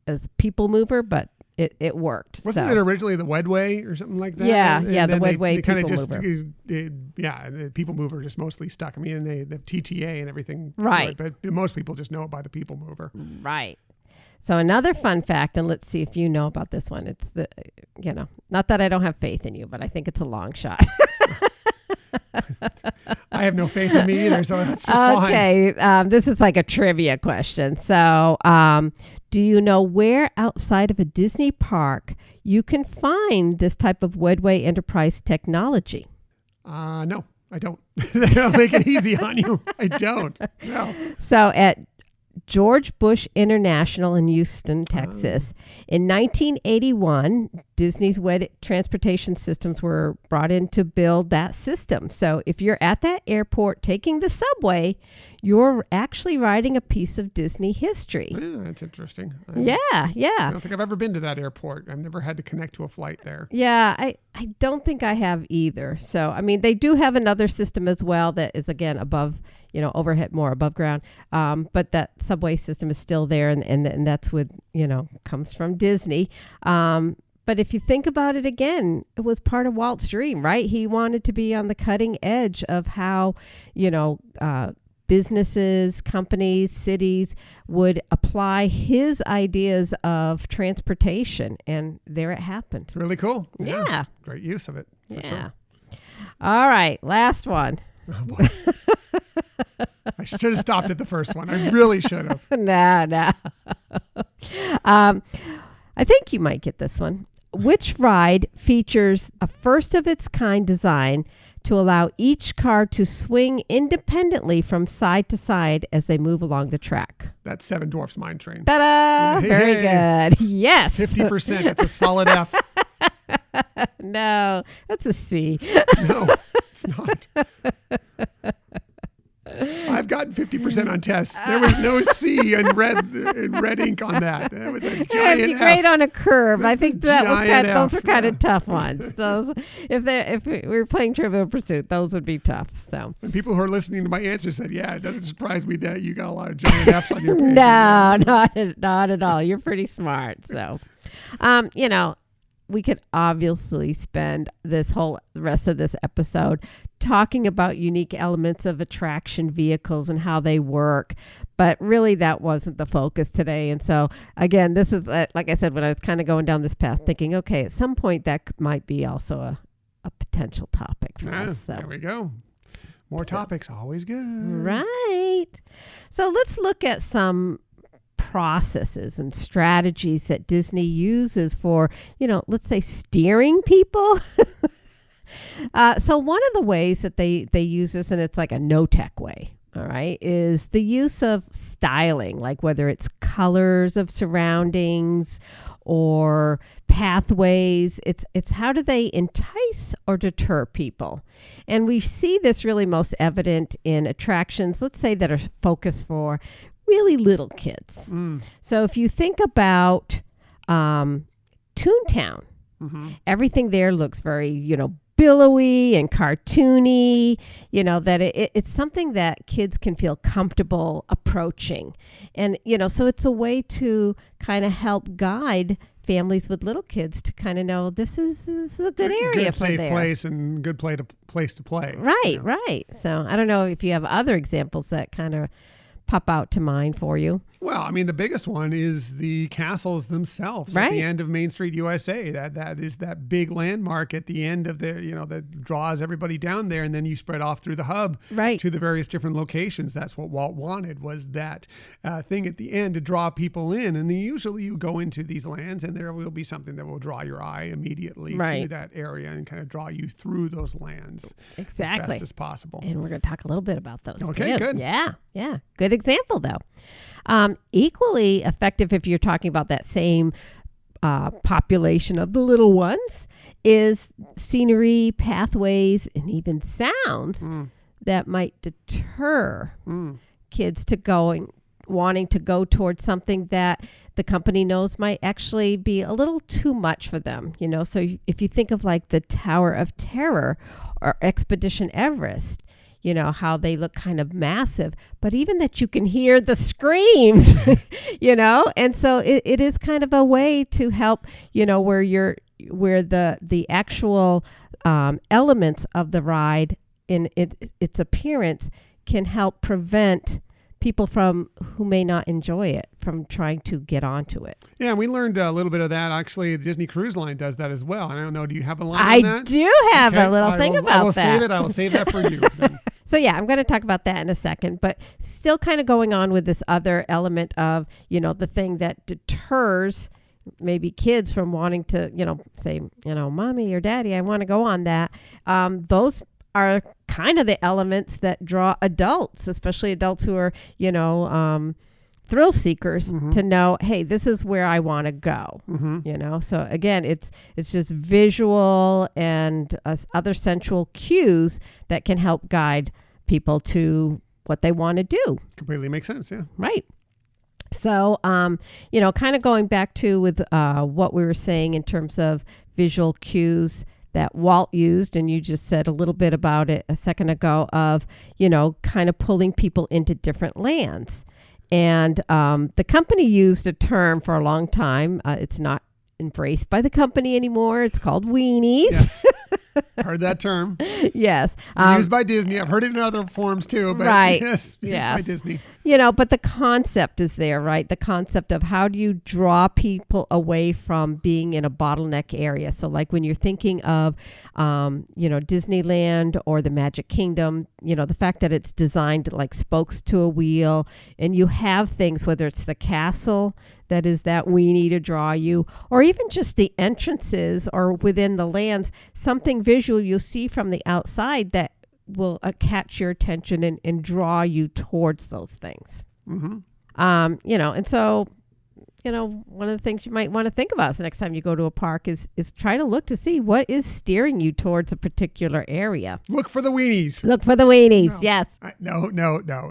as People Mover, but it worked. Wasn't it originally the Wedway or something like that? Yeah, and the Wedway People Mover. The People Mover just mostly stuck. I mean, they the TTA and everything. Right. But most people just know it by the People Mover. Right. So another fun fact, and let's see if you know about this one. It's not that I don't have faith in you, but I think it's a long shot. I have no faith in me either, so that's just fine. Okay, this is like a trivia question. So, do you know where outside of a Disney park you can find this type of Wedway Enterprise technology? No, I don't. I'll make it easy on you. I don't. No. So at George Bush International in Houston, Texas. In 1981, Disney's WED transportation systems were brought in to build that system. So if you're at that airport taking the subway, you're actually riding a piece of Disney history. Yeah, that's interesting. Yeah. I don't think I've ever been to that airport. I've never had to connect to a flight there. Yeah, I don't think I have either. So, I mean, they do have another system as well that is, again, above, overhead, more above ground. But that subway system is still there, and that's with, comes from Disney. But if you think about it again, it was part of Walt's dream, right? He wanted to be on the cutting edge of how, businesses, companies, cities would apply his ideas of transportation. And there it happened. It's really cool. Yeah. Great use of it. For sure. All right. Last one. Oh, boy. I should have stopped at the first one. I really should have. No. I think you might get this one. Which ride features a first of its kind design to allow each car to swing independently from side to side as they move along the track? That's Seven Dwarfs Mine Train. Ta-da! Very good. Yes. 50%. That's a solid F. No, that's a C. No, it's not. I've gotten 50% on tests. There was no C in red ink on that. That was a giant It'd be F. great on a curve. I think those were kind of tough Yeah. ones. Those, if we were playing Trivial Pursuit, those would be tough. So And people who are listening to my answer said, "Yeah, it doesn't surprise me that you got a lot of giant Fs on your page." no, not at all. You're pretty smart. So, we could obviously spend the rest of this episode talking about unique elements of attraction vehicles and how they work. But really, that wasn't the focus today. And so, again, this is, like I said, when I was kind of going down this path, thinking, okay, at some point that might be also a potential topic for us. So. There we go. More topics, always good. Right. So let's look at some processes and strategies that Disney uses for, let's say steering people. So one of the ways that they use this, and it's like a no-tech way, all right, is the use of styling, like whether it's colors of surroundings or pathways. It's how do they entice or deter people? And we see this really most evident in attractions, let's say, that are focused for really little kids. So if you think about Toontown, everything there looks very, billowy and cartoony, that it's something that kids can feel comfortable approaching. And, so it's a way to kind of help guide families with little kids to kind of know this is a good area for safe there. place and good place to play. Right, right. So I don't know if you have other examples that kind of pop out to mind for you? Well, I mean, the biggest one is the castles themselves at the end of Main Street, USA. That is that big landmark at the end of there, that draws everybody down there, and then you spread off through the hub to the various different locations. That's what Walt wanted, was that thing at the end to draw people in. And then usually you go into these lands, and there will be something that will draw your eye immediately to that area and kind of draw you through those lands as best as possible. And we're going to talk a little bit about those. Okay, good. Yeah. Good example, though. Equally effective, if you're talking about that same population of the little ones, is scenery, pathways, and even sounds that might deter kids to wanting to go towards something that the company knows might actually be a little too much for them. So if you think of like the Tower of Terror or Expedition Everest, how they look kind of massive, but even that you can hear the screams, and so it is kind of a way to help, where the actual elements of the ride in its appearance can help prevent people who may not enjoy it from trying to get onto it. Yeah, we learned a little bit of that. Actually, the Disney Cruise Line does that as well. I don't know. Do you have a line on that? I do have a little thing about that. I will save it. I will save that for you. So yeah, I'm going to talk about that in a second, but still kind of going on with this other element of, the thing that deters maybe kids from wanting to, say, mommy or daddy, I want to go on that. Those are kind of the elements that draw adults, especially adults who are, thrill seekers, to know, hey, this is where I want to go. So again, it's just visual and other sensual cues that can help guide people to what they want to do. Completely makes sense. Yeah. Right. So, kind of going back to with what we were saying in terms of visual cues that Walt used, and you just said a little bit about it a second ago, of, kind of pulling people into different lands. And the company used a term for a long time. It's not embraced by the company anymore. It's called weenies. Yes. Heard that term. Yes. Used by Disney. I've heard it in other forms too, but yes, used by Disney. But the concept is there, right? The concept of how do you draw people away from being in a bottleneck area. So like when you're thinking of, Disneyland or the Magic Kingdom, the fact that it's designed like spokes to a wheel, and you have things, whether it's the castle that is that weenie to draw you, or even just the entrances or within the lands, something visual you'll see from the outside that will catch your attention and draw you towards those things. And so, one of the things you might want to think about the next time you go to a park is try to look to see what is steering you towards a particular area. Look for the weenies. Look for the weenies. No. Yes. No.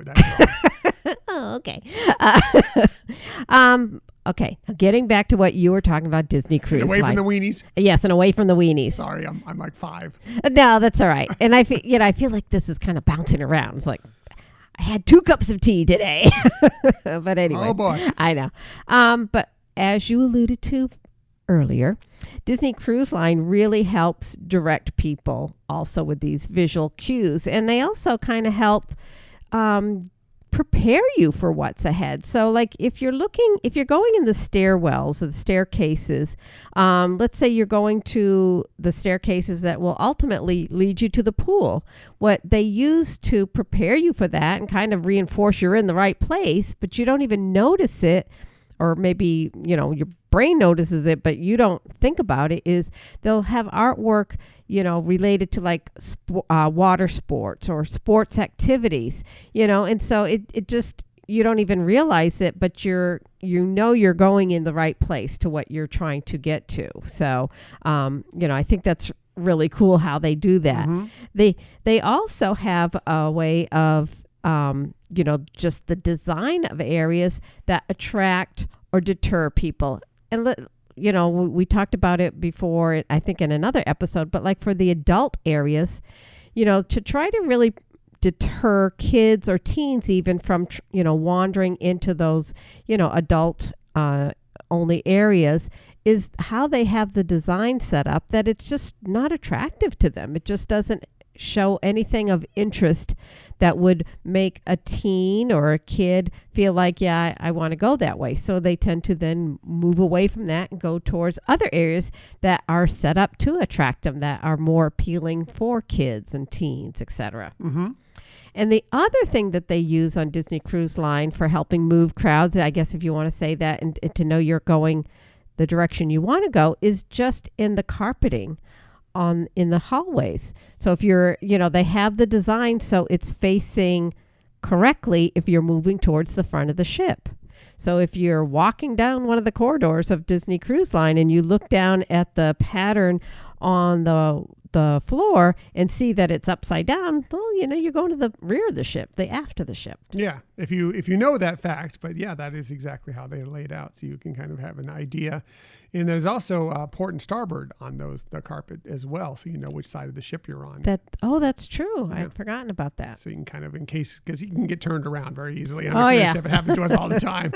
That's wrong. Oh, okay. Okay, getting back to what you were talking about, Disney Cruise Line. Away from the weenies? Yes, and away from the weenies. Sorry, I'm like 5. No, that's all right. And I feel like this is kind of bouncing around. It's like, I had 2 cups of tea today. But anyway. Oh, boy. I know. But as you alluded to earlier, Disney Cruise Line really helps direct people also with these visual cues. And they also kind of help prepare you for what's ahead. So like if you're going in the stairwells, the staircases, let's say you're going to the staircases that will ultimately lead you to the pool. What they use to prepare you for that and kind of reinforce you're in the right place, but you don't even notice it, or maybe, your brain notices it, but you don't think about it, is they'll have artwork, related to like water sports or sports activities, and so it just, you don't even realize it, but you're going in the right place to what you're trying to get to. So, I think that's really cool how they do that. They also have a way of, just the design of areas that attract or deter people. And we talked about it before, I think in another episode, but like for the adult areas, to try to really deter kids or teens even from, wandering into those, adult only areas, is how they have the design set up that it's just not attractive to them. It just doesn't show anything of interest that would make a teen or a kid feel like, yeah, I want to go that way. So they tend to then move away from that and go towards other areas that are set up to attract them, that are more appealing for kids and teens, etc. Mm-hmm. And the other thing that they use on Disney Cruise Line for helping move crowds, I guess if you want to say that, and to know you're going the direction you want to go, is just in the carpeting in the hallways. So if you're, they have the design so it's facing correctly if you're moving towards the front of the ship. So if you're walking down one of the corridors of Disney Cruise Line and you look down at the pattern on the floor and see that it's upside down, well, you're going to the rear of the ship, the aft of the ship. Yeah, if you know that fact, but yeah, that is exactly how they're laid out, so you can kind of have an idea. And there's also port and starboard on the carpet as well, so you know which side of the ship you're on. That's true. Yeah. I'd forgotten about that. So you can kind of, in case, because you can get turned around very easily on Oh, a cruise yeah. ship. It happens to us all the time.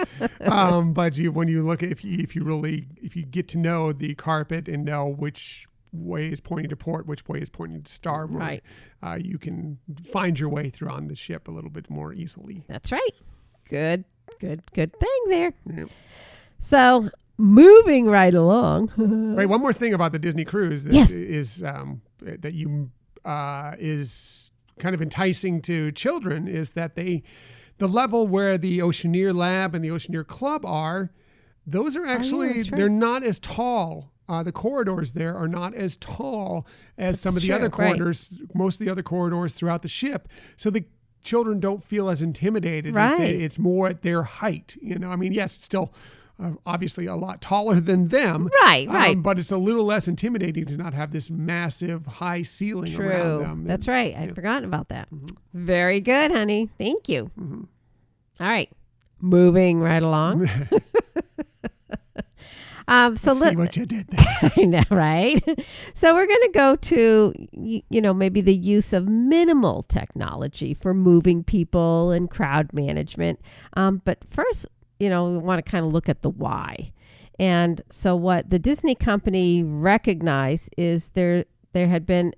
But when you look at, if you get to know the carpet and know which way is pointing to port, which way is pointing to starboard, Right. You can find your way through on the ship a little bit more easily. That's right. Good thing there. Yeah. So moving right along. Wait, one more thing about the Disney cruise that Yes. is kind of enticing to children is that the level where the Oceaneer Lab and the Oceaneer Club are, those are actually, that's right. they're not as tall. The corridors there are not as tall as some of the true, other right. corridors, most of the other corridors throughout the ship. So the children don't feel as intimidated. Right. It's more at their height. Yes, it's still obviously a lot taller than them. Right. But it's a little less intimidating to not have this massive high ceiling around True. them. That's right. I'd forgotten about that. Mm-hmm. Very good, honey. Thank you. Mm-hmm. All right. Moving right along. See what you did there. I know, right? So we're going to go to, maybe the use of minimal technology for moving people and crowd management. But first, we want to kind of look at the why. And so what the Disney Company recognized is there had been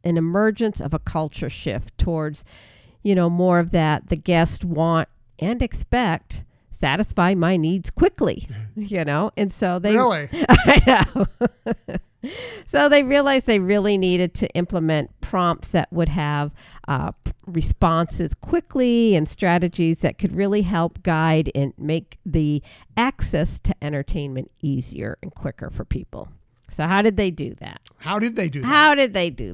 an emergence of a culture shift towards, more of that the guests want and expect, satisfy my needs quickly, and so they Really? I know. So they realized they really needed to implement prompts that would have responses quickly and strategies that could really help guide and make the access to entertainment easier and quicker for people. So how did they do that? How did they do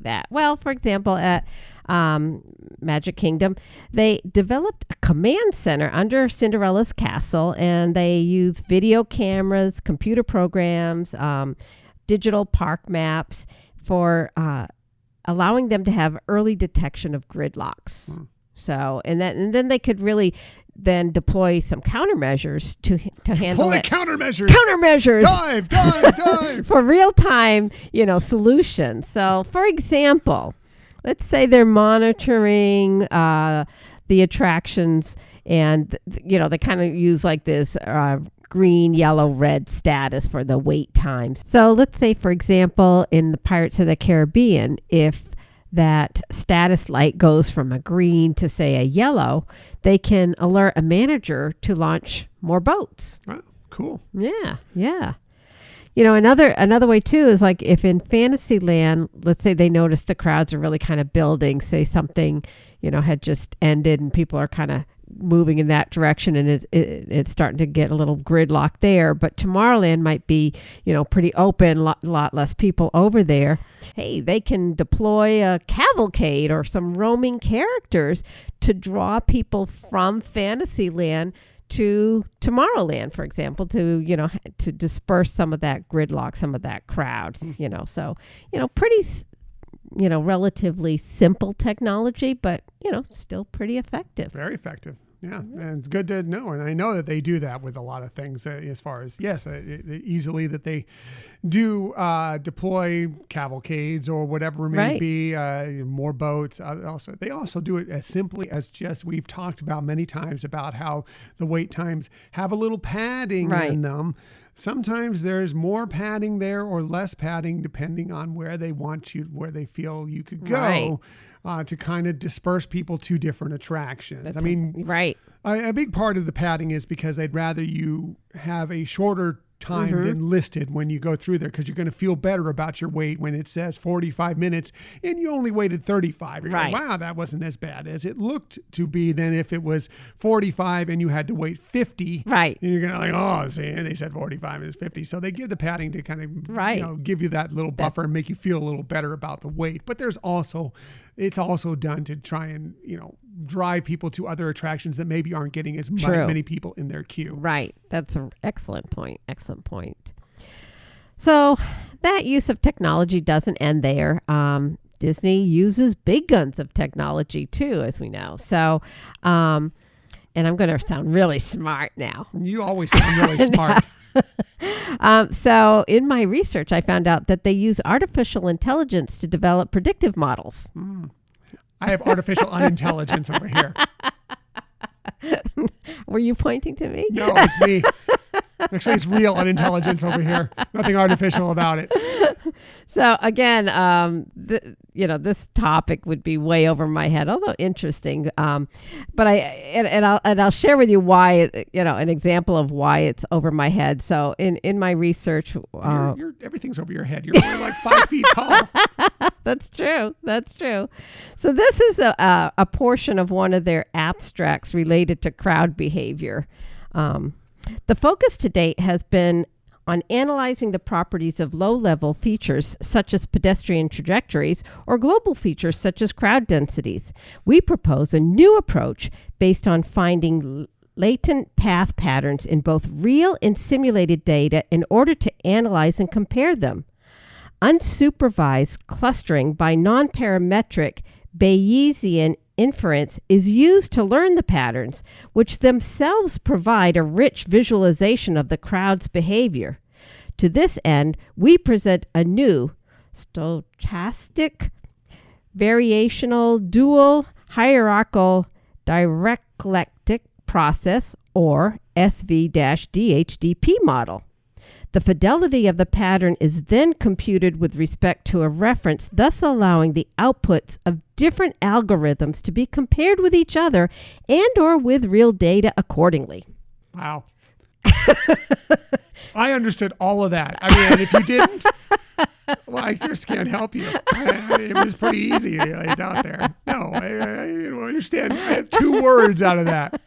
that? Well, for example, at Magic Kingdom, they developed a command center under Cinderella's castle, and they used video cameras, computer programs, digital park maps for allowing them to have early detection of gridlocks. So, and then they could really then deploy some countermeasures to handle it. Countermeasures. Dive. For real-time, solutions. So, for example, let's say they're monitoring the attractions, and they kind of use like this green, yellow, red status for the wait times. So let's say, for example, in the Pirates of the Caribbean, if that status light goes from a green to, say, a yellow, they can alert a manager to launch more boats. Oh, cool. Yeah. Another way too is like if in Fantasyland, let's say they notice the crowds are really kind of building, say something, had just ended and people are kind of moving in that direction, and it's starting to get a little gridlock there. But Tomorrowland might be, pretty open, lot less people over there. Hey, they can deploy a cavalcade or some roaming characters to draw people from Fantasyland to Tomorrowland, for example, to disperse some of that gridlock, some of that crowd. So pretty relatively simple technology, but still pretty effective. Very effective. Yeah, and it's good to know. And I know that they do that with a lot of things as far as, easily that they do deploy cavalcades or whatever it may be, more boats. They also do it as simply as just, we've talked about many times about how the wait times have a little padding in them. Sometimes there's more padding there or less padding depending on where they want you, where they feel you could go. to kind of disperse people to different attractions. That's I mean, right. a big part of the padding is because they'd rather you have a shorter time than listed when you go through there, because you're going to feel better about your wait when it says 45 minutes and you only waited 35. You're Right. like, wow, that wasn't as bad as it looked to be than if it was 45 and you had to wait 50. Right. And you're going to like, oh, see, and they said 45 and it's 50. So they give the padding to kind of Right. give you that little buffer and make you feel a little better about the wait. But it's also done to try and, drive people to other attractions that maybe aren't getting as many people in their queue. Right. That's an excellent point. Excellent point. So that use of technology doesn't end there. Disney uses big guns of technology too, as we know. So, and I'm going to sound really smart now. You always sound really smart. So in my research, I found out that they use artificial intelligence to develop predictive models. I have artificial unintelligence over here. Were you pointing to me? No, it's me. Actually, it's real unintelligence over here. Nothing artificial about it. So again, this topic would be way over my head, although interesting. But I'll share with you why, an example of why it's over my head. So in my research, everything's over your head. You're only like 5 feet tall. That's true. So this is a portion of one of their abstracts related to crowd behavior. The focus to date has been on analyzing the properties of low-level features such as pedestrian trajectories or global features such as crowd densities. We propose a new approach based on finding latent path patterns in both real and simulated data in order to analyze and compare them. Unsupervised clustering by non-parametric Bayesian inference is used to learn the patterns, which themselves provide a rich visualization of the crowd's behavior. To this end, we present a new stochastic, variational, dual, hierarchical, dielectric process, or SV-DHDP model. The fidelity of the pattern is then computed with respect to a reference, thus allowing the outputs of different algorithms to be compared with each other and or with real data accordingly. Wow. I understood all of that. I mean, if you didn't, well, I just can't help you. It was pretty easy laid out there. No, I don't understand. I had 2 words out of that.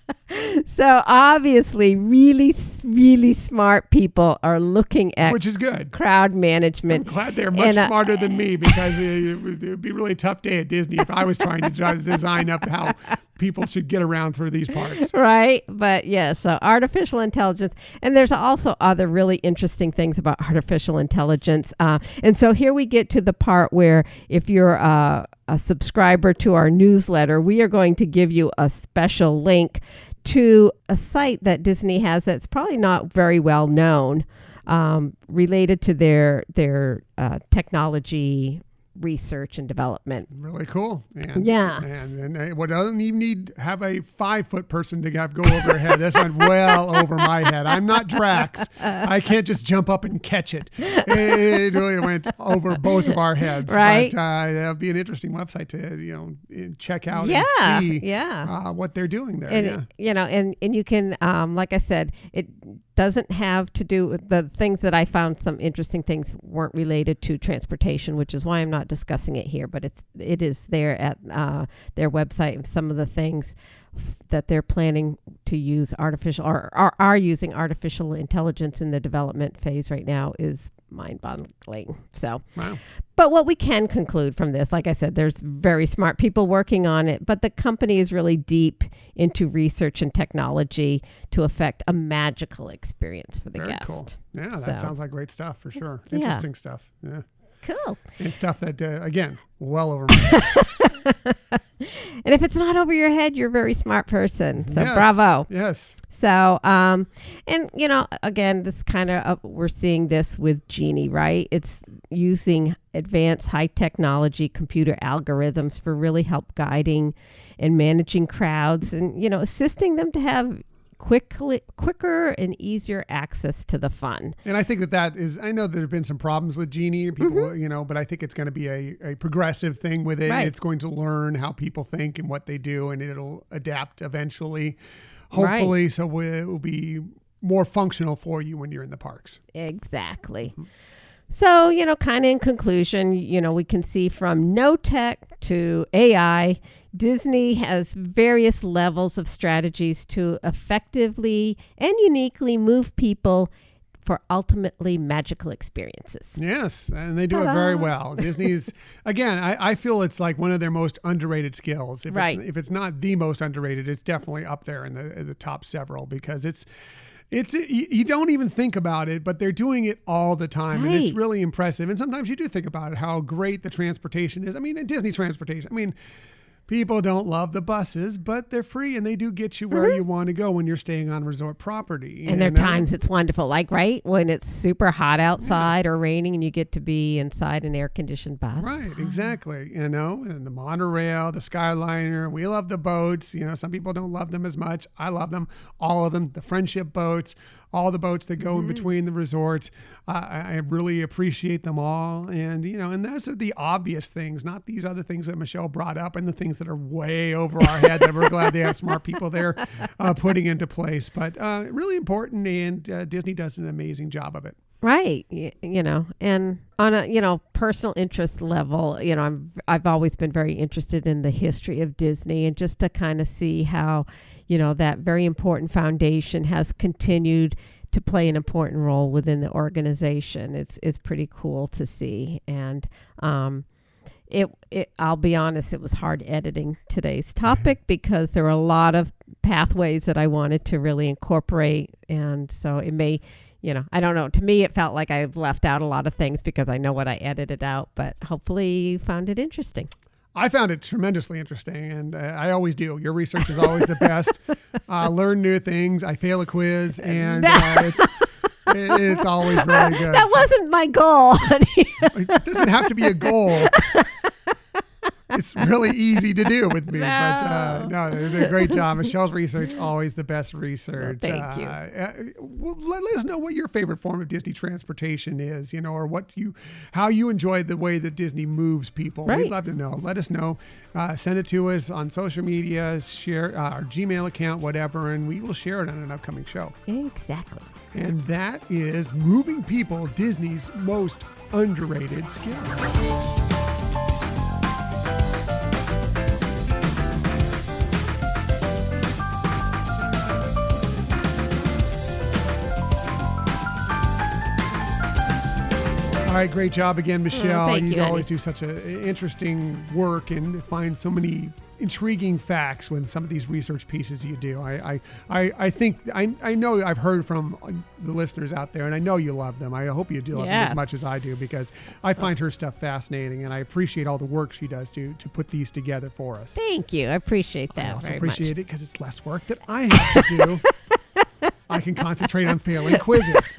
So obviously, really, really smart people are looking at which is good. Crowd management. I'm glad they're much smarter than me, because it would be a really tough day at Disney if I was trying to design up how people should get around through these parks. Right. But yeah, so artificial intelligence. And there's also other really interesting things about artificial intelligence. And so here we get to the part where if you're a subscriber to our newsletter, we are going to give you a special link to a site that Disney has that's probably not very well known, related to their technology research and development. Really cool. And, yeah. And what doesn't even need have a 5-foot person to go over your head. This went well over my head. I'm not Drax. I can't just jump up and catch it. It really went over both of our heads. Right. But that'd be an interesting website to check out Yeah. and see Yeah. what they're doing there. And, yeah. And you can, like I said, it doesn't have to do with the things that I found. Some interesting things weren't related to transportation, which is why I'm not discussing it here, but it is there at their website, and some of the things that they're planning to use artificial or are using artificial intelligence in the development phase right now is mind-boggling. So, wow. But what we can conclude from this, like I said, there's very smart people working on it, but the company is really deep into research and technology to affect a magical experience for the Very guest. cool. Yeah, that sounds like great stuff for sure. Yeah. Interesting stuff. Yeah. Cool. And stuff that, again, well over my head. And if it's not over your head, you're a very smart person. So Yes. bravo. Yes. So, and again, this kind of, we're seeing this with Genie, right? It's using advanced high technology computer algorithms for really help guiding and managing crowds and, assisting them to have quicker and easier access to the fun. And I think that is, I know there have been some problems with Genie, people, but I think it's going to be a progressive thing with it. Right. It's going to learn how people think and what they do, and it'll adapt eventually, hopefully. Right. So it will be more functional for you when you're in the parks. Exactly. So, kind of in conclusion, we can see from no tech to AI, Disney has various levels of strategies to effectively and uniquely move people for ultimately magical experiences. Yes, and they do it very well. Disney's, again, I feel it's like one of their most underrated skills. If it's not the most underrated, it's definitely up there in the top several, because it's you don't even think about it, but they're doing it all the time. Right. And it's really impressive. And sometimes you do think about it, how great the transportation is. I mean, Disney transportation, people don't love the buses, but they're free and they do get you where you want to go when you're staying on resort property. And there are times it's wonderful, like when it's super hot outside or raining and you get to be inside an air-conditioned bus. Right, exactly. And the monorail, the Skyliner, we love the boats. Some people don't love them as much. I love them, all of them. The friendship boats, all the boats that go in between the resorts. I really appreciate them all. And, and those are the obvious things, not these other things that Michelle brought up and the things that are way over our head that we're glad they have smart people there putting into place. But really important, and Disney does an amazing job of it. Right. And on a, personal interest level, I've always been very interested in the history of Disney, and just to kind of see how, that very important foundation has continued to play an important role within the organization. It's pretty cool to see. And, I'll be honest, it was hard editing today's topic because there were a lot of pathways that I wanted to really incorporate. And so it may, I don't know. To me, it felt like I've left out a lot of things because I know what I edited out, but hopefully you found it interesting. I found it tremendously interesting, and I always do. Your research is always the best. Learn new things. I fail a quiz, and it's always really good. That wasn't my goal, honey. It doesn't have to be a goal. It's really easy to do with me, but no, it was a great job. Michelle's research, always the best research. Well, thank you. Well, let us know what your favorite form of Disney transportation is, or how you enjoy the way that Disney moves people. Right. We'd love to know. Let us know. Send it to us on social media, share our Gmail account, whatever, and we will share it on an upcoming show. Exactly. And that is Moving People, Disney's most underrated skill. All right, great job again, Michelle. Thank you, always do such an interesting work and find so many intriguing facts with some of these research pieces you do. I think I know I've heard from the listeners out there, and I know you love them. I hope you do love them as much as I do, because I find her stuff fascinating, and I appreciate all the work she does to put these together for us. Thank you. I apprete that. I also very appreciate much. it because it's less work that I have to do. I can concentrate on failing quizzes.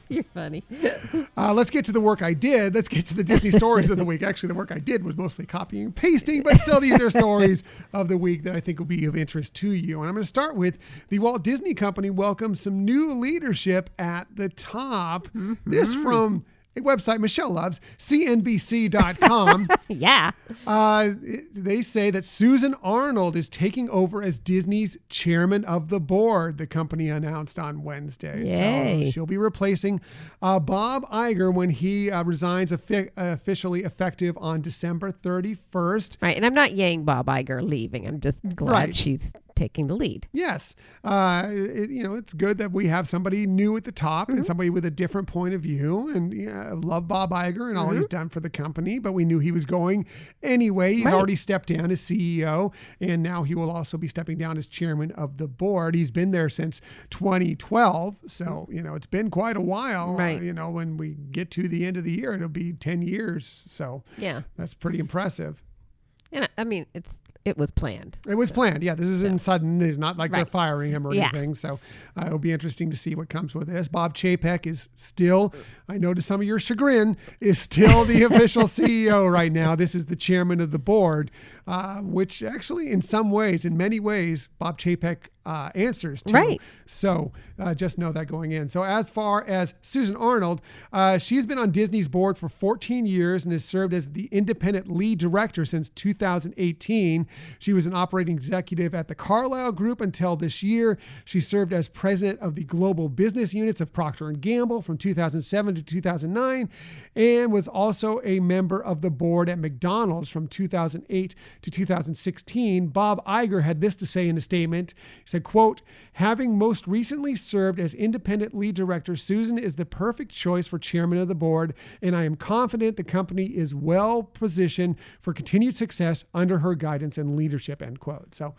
You're funny. Let's get to the work I did. Let's get to the Disney stories of the week. Actually, the work I did was mostly copying and pasting, but still these are stories of the week that I think will be of interest to you. And I'm going to start with the Walt Disney Company welcomes some new leadership at the top. Mm-hmm. This from a website Michelle loves, CNBC.com. Yeah. They say that Susan Arnold is taking over as Disney's chairman of the board, the company announced on Wednesday. Yay. So she'll be replacing Bob Iger when he resigns officially effective on December 31st. Right. And I'm not yaying Bob Iger leaving. I'm just glad she's taking the lead. Yes. It's good that we have somebody new at the top and somebody with a different point of view. And I love Bob Iger and all he's done for the company, but we knew he was going anyway. He's already stepped down as CEO, and now he will also be stepping down as chairman of the board. He's been there since 2012. So, it's been quite a while. Right. When we get to the end of the year, it'll be 10 years. So that's pretty impressive. And I mean, it's it was planned. It was planned. Yeah, this isn't sudden. It's not like they're firing him or anything. So it'll be interesting to see what comes with this. Bob Chapek is still, I know to some of your chagrin, is still the official CEO right now. This is the chairman of the board, which actually in some ways, in many ways, Bob Chapek answers to. Right. So just know that going in. So as far as Susan Arnold, she's been on Disney's board for 14 years and has served as the independent lead director since 2018. She was an operating executive at the Carlyle Group until this year. She served as president of the global business units of Procter & Gamble from 2007 to 2009 and was also a member of the board at McDonald's from 2008 to 2016. Bob Iger had this to say in a statement. He said, quote, "Having most recently served as independent lead director, Susan is the perfect choice for chairman of the board, and I am confident the company is well positioned for continued success under her guidance and leadership," end quote. So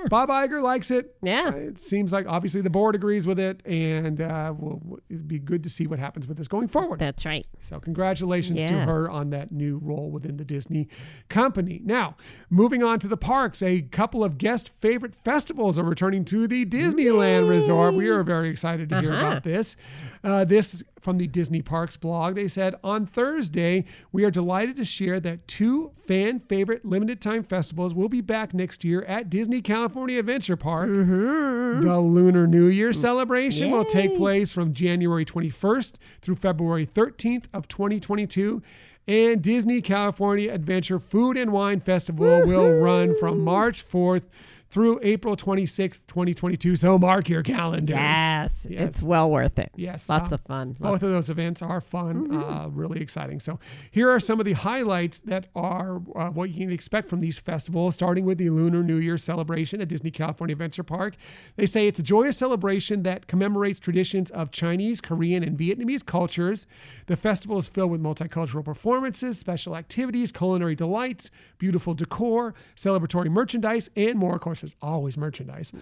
Bob Iger likes it. Yeah. It seems like obviously the board agrees with it, and it'd be good to see what happens with this going forward. That's right. So congratulations to her on that new role within the Disney company. Now, moving on to the parks, a couple of guest favorite festivals are returning to the Disneyland Resort. We are very excited to hear about this. This from the Disney Parks blog. They said, on Thursday, we are delighted to share that 2 fan favorite limited time festivals will be back next year at Disney California Adventure Park. The Lunar New Year celebration will take place from January 21st through February 13th of 2022. And Disney California Adventure Food and Wine Festival will run from March 4th through April 26th, 2022. So mark your calendars. Yes. It's well worth it. Yes. Lots of fun. Both of those events are fun, really exciting. So here are some of the highlights that are what you can expect from these festivals, starting with the Lunar New Year celebration at Disney California Adventure Park. They say it's a joyous celebration that commemorates traditions of Chinese, Korean, and Vietnamese cultures. The festival is filled with multicultural performances, special activities, culinary delights, beautiful decor, celebratory merchandise, and more. Of course, there's always merchandise.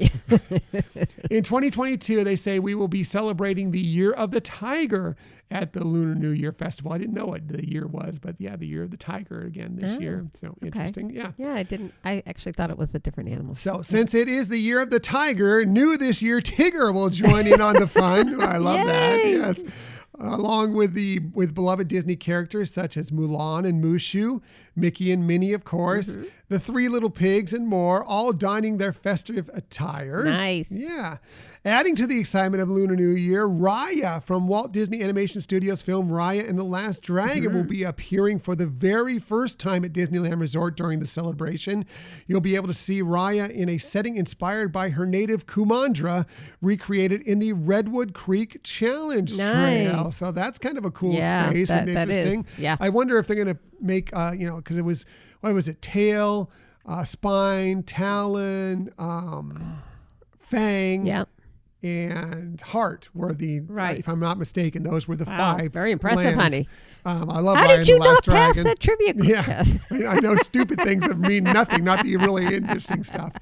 In 2022, they say we will be celebrating the Year of the Tiger at the Lunar New Year Festival. I didn't know what the year was, but the Year of the Tiger again this year. So interesting. Yeah. Yeah, I didn't. I actually thought it was a different animal. So since it is the Year of the Tiger, new this year, Tigger will join in on the fun. I love that. Yes. Along with beloved Disney characters such as Mulan and Mushu, Mickey and Minnie, of course, the 3 Little Pigs and more, all donning their festive attire. Nice. Yeah. Adding to the excitement of Lunar New Year, Raya from Walt Disney Animation Studios' film Raya and the Last Dragon will be appearing for the very first time at Disneyland Resort during the celebration. You'll be able to see Raya in a setting inspired by her native Kumandra, recreated in the Redwood Creek Challenge Trail. So that's kind of a cool space and interesting. That is. Yeah. I wonder if they're going to make, because it was, what was it? Tail, spine, talon, fang, and heart were the, if I'm not mistaken, those were the 5. Very impressive, lands. honey. I love How Raya did you and the Last not pass Dragon. that trivia test? I know stupid things that mean nothing, not the really interesting stuff.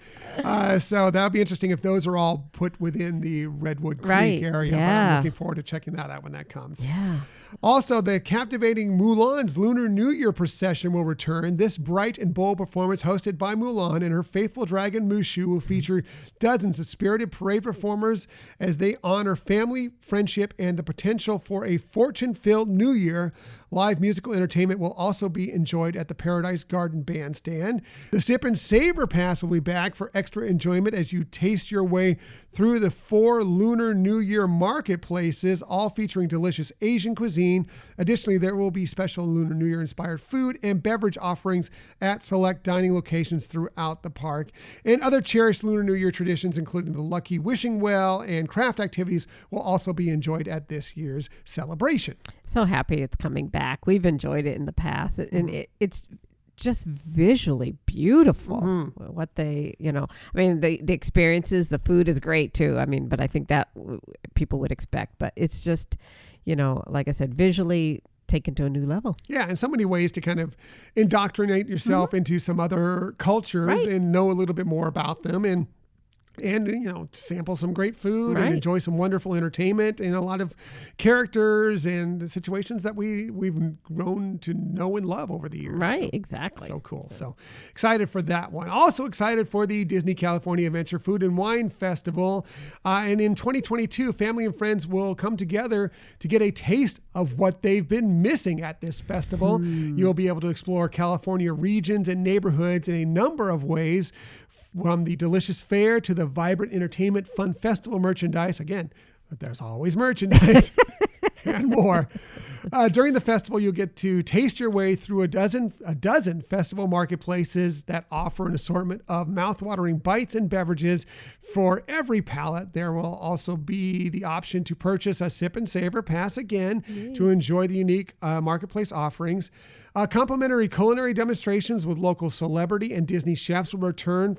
So that'll be interesting if those are all put within the Redwood Creek area. But I'm looking forward to checking that out when that comes. Yeah. Also, the captivating Mulan's Lunar New Year procession will return. This bright and bold performance, hosted by Mulan and her faithful dragon Mushu, will feature dozens of spirited parade performers as they honor family, friendship, and the potential for a fortune-filled new year. Live musical entertainment will also be enjoyed at the Paradise Garden Bandstand. The Sip and Savor Pass will be back for extra enjoyment as you taste your way through the 4 Lunar New Year marketplaces, all featuring delicious Asian cuisine. Additionally, there will be special Lunar New Year inspired food and beverage offerings at select dining locations throughout the park. And other cherished Lunar New Year traditions, including the Lucky Wishing Well and craft activities, will also be enjoyed at this year's celebration. So happy it's coming back. We've enjoyed it in the past, and it's just visually beautiful. What they, I mean, the experiences, the food is great too. I mean, but I think that people would expect, but it's just, like I said, visually taken to a new level. Yeah, and so many ways to kind of indoctrinate yourself into some other cultures and know a little bit more about them. And and sample some great food Right. and enjoy some wonderful entertainment and a lot of characters and situations that we've grown to know and love over the years. Right, So, exactly. so cool. So excited for that one. Also excited for the Disney California Adventure Food and Wine Festival. And in 2022, family and friends will come together to get a taste of what they've been missing at this festival. You'll be able to explore California regions and neighborhoods in a number of ways, from the delicious fare to the vibrant entertainment, fun festival merchandise. Again, there's always merchandise and more. During the festival, you'll get to taste your way through a dozen festival marketplaces that offer an assortment of mouthwatering bites and beverages for every palate. There will also be the option to purchase a sip and savor pass again to enjoy the unique marketplace offerings. Complimentary culinary demonstrations with local celebrity and Disney chefs will return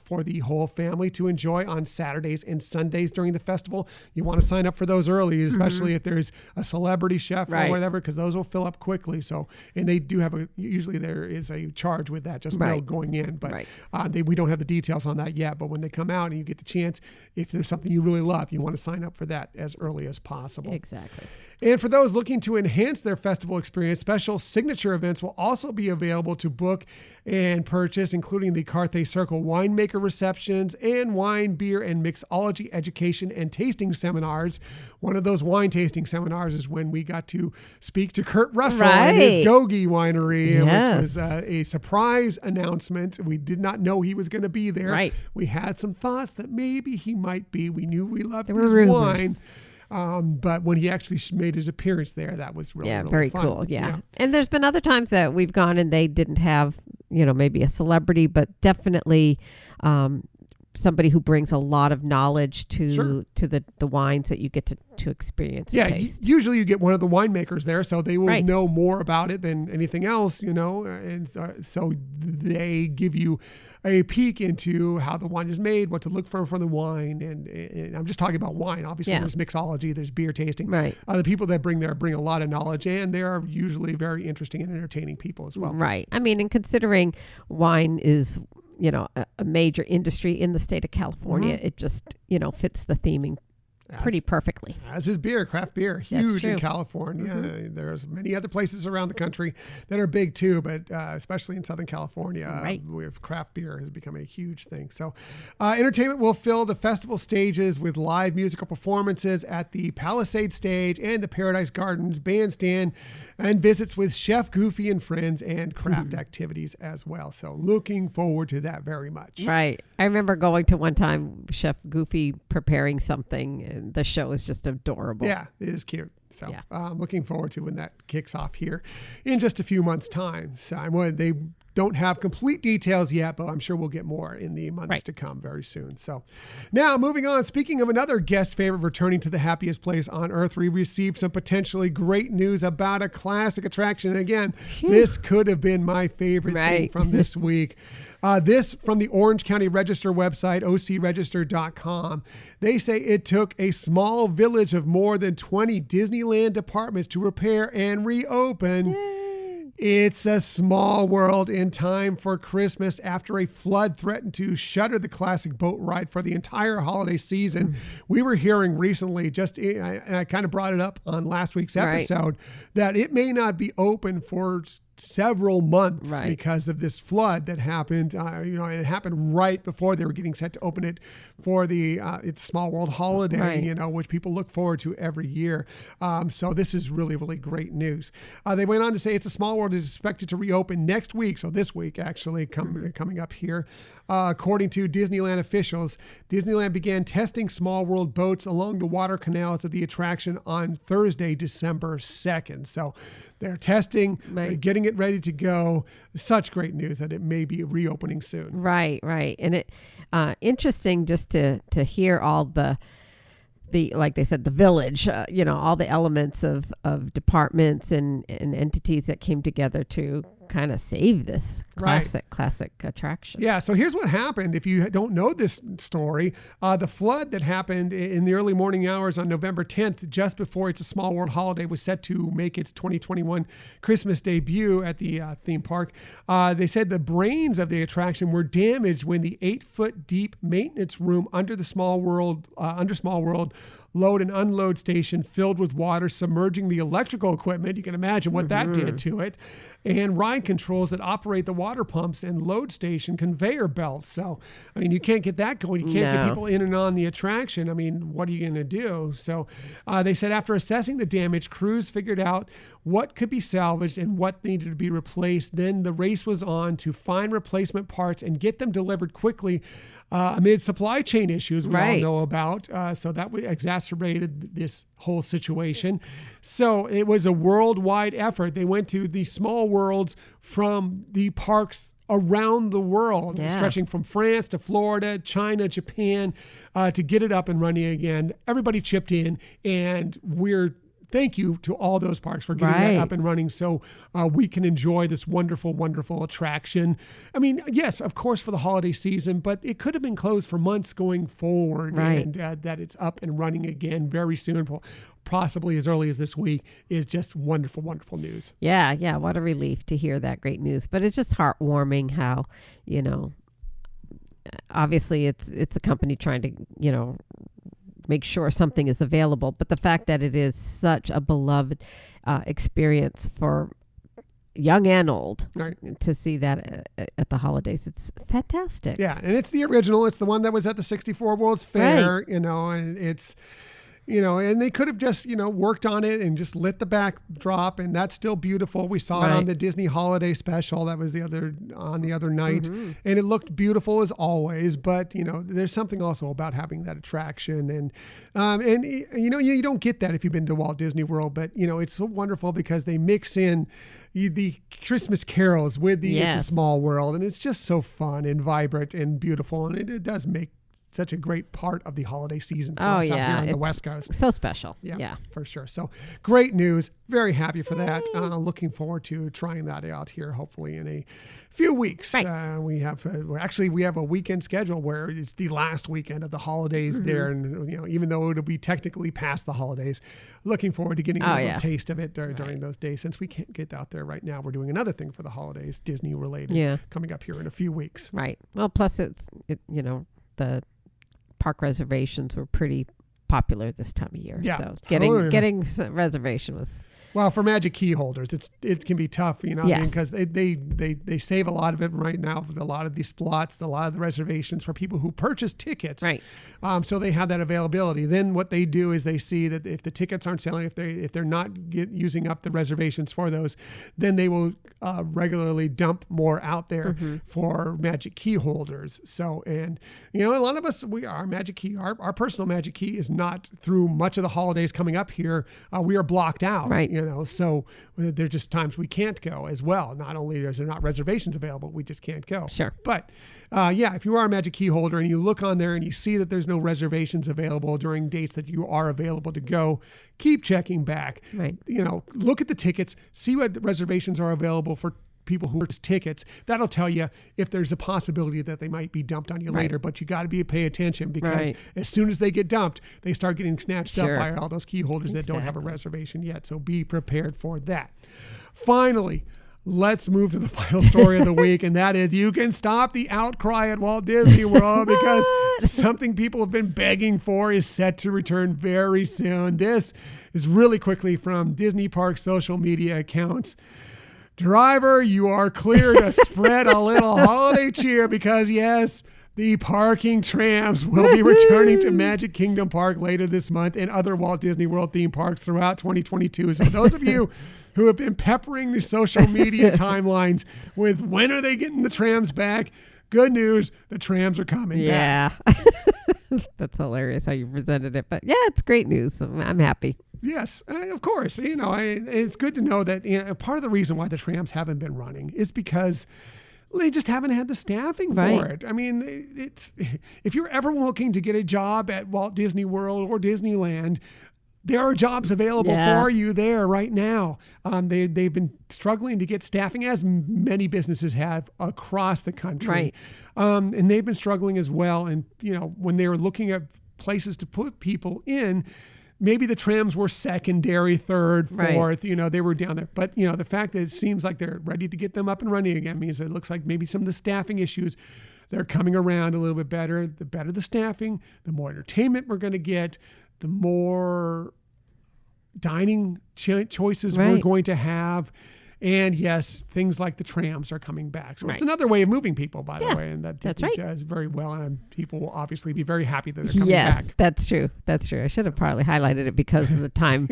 for the whole family to enjoy on Saturdays and Sundays during the festival. You want to sign up for those early, especially if there's a celebrity chef or whatever, because those will fill up quickly. So, and they do have usually there is a charge with that, just know going in. But we don't have the details on that yet. But when they come out and you get the chance, if there's something you really love, you want to sign up for that as early as possible. Exactly. And for those looking to enhance their festival experience, special signature events will also be available to book and purchase, including the Carthay Circle winemaker receptions and wine, beer, and mixology education and tasting seminars. One of those wine tasting seminars is when we got to speak to Kurt Russell and his Gogi winery, which was a surprise announcement. We did not know he was going to be there. Right. We had some thoughts that maybe he might be. We knew we loved There his were rumors. wine. But when he actually made his appearance there, that was really, really very fun. cool. Yeah. And there's been other times that we've gone and they didn't have, maybe a celebrity, but definitely somebody who brings a lot of knowledge to the wines that you get to experience. Yeah, and taste. usually you get one of the winemakers there, so they will Right. know more about it than anything else, and so they give you a peek into how the wine is made, what to look for from the wine, and I'm just talking about wine. Obviously, there's mixology, there's beer tasting. Right. The people that bring a lot of knowledge, and they are usually very interesting and entertaining people as well. Right. I mean, and considering wine is, a major industry in the state of California, it just, fits the theming pretty perfectly. As is beer, craft beer, huge true. in California. There's many other places around the country that are big too, but especially in Southern California, with craft beer has become a huge thing. So entertainment will fill the festival stages with live musical performances at the Palisade Stage and the Paradise Gardens Bandstand, and visits with Chef Goofy and friends and craft activities as well. So looking forward to that very much. Right. I remember going to one time Chef Goofy preparing something, and the show is just adorable. Yeah, it is cute. So looking forward to when that kicks off here in just a few months' time. So they don't have complete details yet, but I'm sure we'll get more in the months to come very soon. So now moving on, speaking of another guest favorite returning to the happiest place on earth, we received some potentially great news about a classic attraction. And again, this could have been my favorite thing from this week. This from the Orange County Register website, ocregister.com. They say it took a small village of more than 20 Disneyland departments to repair and reopen. Yay. It's a small world in time for Christmas after a flood threatened to shutter the classic boat ride for the entire holiday season. We were hearing recently, and I kind of brought it up on last week's episode, that it may not be open for several months because of this flood that happened. And it happened right before they were getting set to open it for the It's a Small World holiday, which people look forward to every year. So this is really, really great news. They went on to say It's a Small World is expected to reopen next week. So this week, actually, coming up here. According to Disneyland officials, Disneyland began testing Small World boats along the water canals of the attraction on Thursday, December 2nd. So they're testing, getting it ready to go. Such great news that it may be reopening soon. Right. And it interesting just to hear all the like they said, the village, all the elements of departments and entities that came together to kind of save this Right. classic attraction. Yeah, so here's what happened. If you don't know this story, the flood that happened in the early morning hours on November 10th, just before It's a Small World holiday was set to make its 2021 Christmas debut at the theme park, they said the brains of the attraction were damaged when the 8-foot deep maintenance room under Small World load and unload station filled with water, submerging the electrical equipment. You can imagine what that did to it. And ride controls that operate the water pumps and load station conveyor belts. So, I mean, you can't get that going. You can't get people in and on the attraction. I mean, what are you going to do? So they said after assessing the damage, crews figured out what could be salvaged and what needed to be replaced. Then the race was on to find replacement parts and get them delivered quickly amid supply chain issues we all know about. So that exacerbated this whole situation. So it was a worldwide effort. They went to the small worlds from the parks around the world, stretching from France to Florida, China, Japan, to get it up and running again. Everybody chipped in, and thank you to all those parks for getting that up and running so we can enjoy this wonderful, wonderful attraction. I mean, yes, of course, for the holiday season, but it could have been closed for months going forward. And that it's up and running again very soon, possibly as early as this week, is just wonderful, wonderful news. Yeah. What a relief to hear that great news. But it's just heartwarming how, obviously it's a company trying to, make sure something is available, but the fact that it is such a beloved experience for young and old to see that at the holidays, it's fantastic. Yeah, and it's the original. It's the one that was at the 64 World's Fair, and it's and they could have just, worked on it and just lit the backdrop, and that's still beautiful. We saw it on the Disney Holiday Special. That was the other night, and it looked beautiful as always. But there's something also about having that attraction, and you don't get that if you've been to Walt Disney World. But it's so wonderful because they mix in the Christmas carols with the It's a Small World, and it's just so fun and vibrant and beautiful, and it does make such a great part of the holiday season for us out here on the West Coast. So special. Yeah, for sure. So great news. Very happy for that. Looking forward to trying that out here, hopefully in a few weeks. We have a weekend schedule where it's the last weekend of the holidays there, and even though it'll be technically past the holidays, looking forward to getting a little taste of it during those days. Since we can't get out there right now, we're doing another thing for the holidays, Disney related, coming up here in a few weeks. Right. Well, plus the park reservations were pretty popular this time of year. Yeah. So getting reservation was... Well, for Magic Key holders, it can be tough, because they save a lot of it right now with a lot of these slots, a lot of the reservations for people who purchase tickets. Right. So they have that availability. Then what they do is they see that if the tickets aren't selling, if they're not using up the reservations for those, then they will regularly dump more out there for Magic Key holders. So, and a lot of us, our Magic Key, our personal Magic Key is not through much of the holidays coming up here. We are blocked out. Right. So there's just times we can't go as well. Not only is there not reservations available, we just can't go. Sure. But if you are a Magic Key holder and you look on there and you see that there's no reservations available during dates that you are available to go, keep checking back. Right. Look at the tickets, see what reservations are available for people who purchase tickets. That'll tell you if there's a possibility that they might be dumped on you later, but you got to pay attention because as soon as they get dumped, they start getting snatched up by all those key holders that don't have a reservation yet. So be prepared for that. Finally, let's move to the final story of the week, and that is you can stop the outcry at Walt Disney World because something people have been begging for is set to return very soon. This is really quickly from Disney Park social media accounts. Driver, you are clear to spread a little holiday cheer because, yes, the parking trams will be returning to Magic Kingdom Park later this month and other Walt Disney World theme parks throughout 2022. So those of you who have been peppering the social media timelines with when are they getting the trams back, good news, the trams are coming back. That's hilarious how you presented it. But yeah, it's great news. I'm happy. Yes, of course. It's good to know that part of the reason why the trams haven't been running is because they just haven't had the staffing for it. I mean, if you're ever looking to get a job at Walt Disney World or Disneyland, there are jobs available Yeah. for you there right now. They've been struggling to get staffing, as many businesses have across the country. Right. And they've been struggling as well. And, when they were looking at places to put people in, maybe the trams were secondary, third, fourth, they were down there. But, the fact that it seems like they're ready to get them up and running again means it looks like maybe some of the staffing issues, they're coming around a little bit better. The better the staffing, the more entertainment we're going to get, the more dining choices we're going to have. And yes, things like the trams are coming back. So it's another way of moving people, by the way. And that Disney does very well. And people will obviously be very happy that they're coming back. Yes, that's true. That's true. I should have probably highlighted it because of the time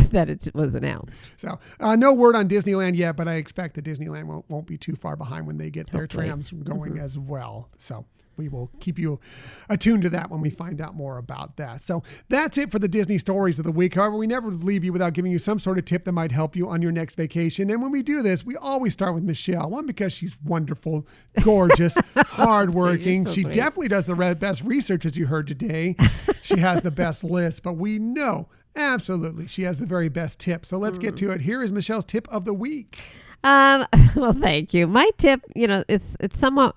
that it was announced. So no word on Disneyland yet, but I expect that Disneyland won't be too far behind when they get their trams going as well. So we will keep you attuned to that when we find out more about that. So that's it for the Disney stories of the week. However, we never leave you without giving you some sort of tip that might help you on your next vacation. And when we do this, we always start with Michelle. One, because she's wonderful, gorgeous, hardworking. So she sweet. definitely does the best research, as you heard today. She has the best list, but we know absolutely she has the very best tip. So let's get to it. Here is Michelle's tip of the week. Well, thank you. My tip, it's somewhat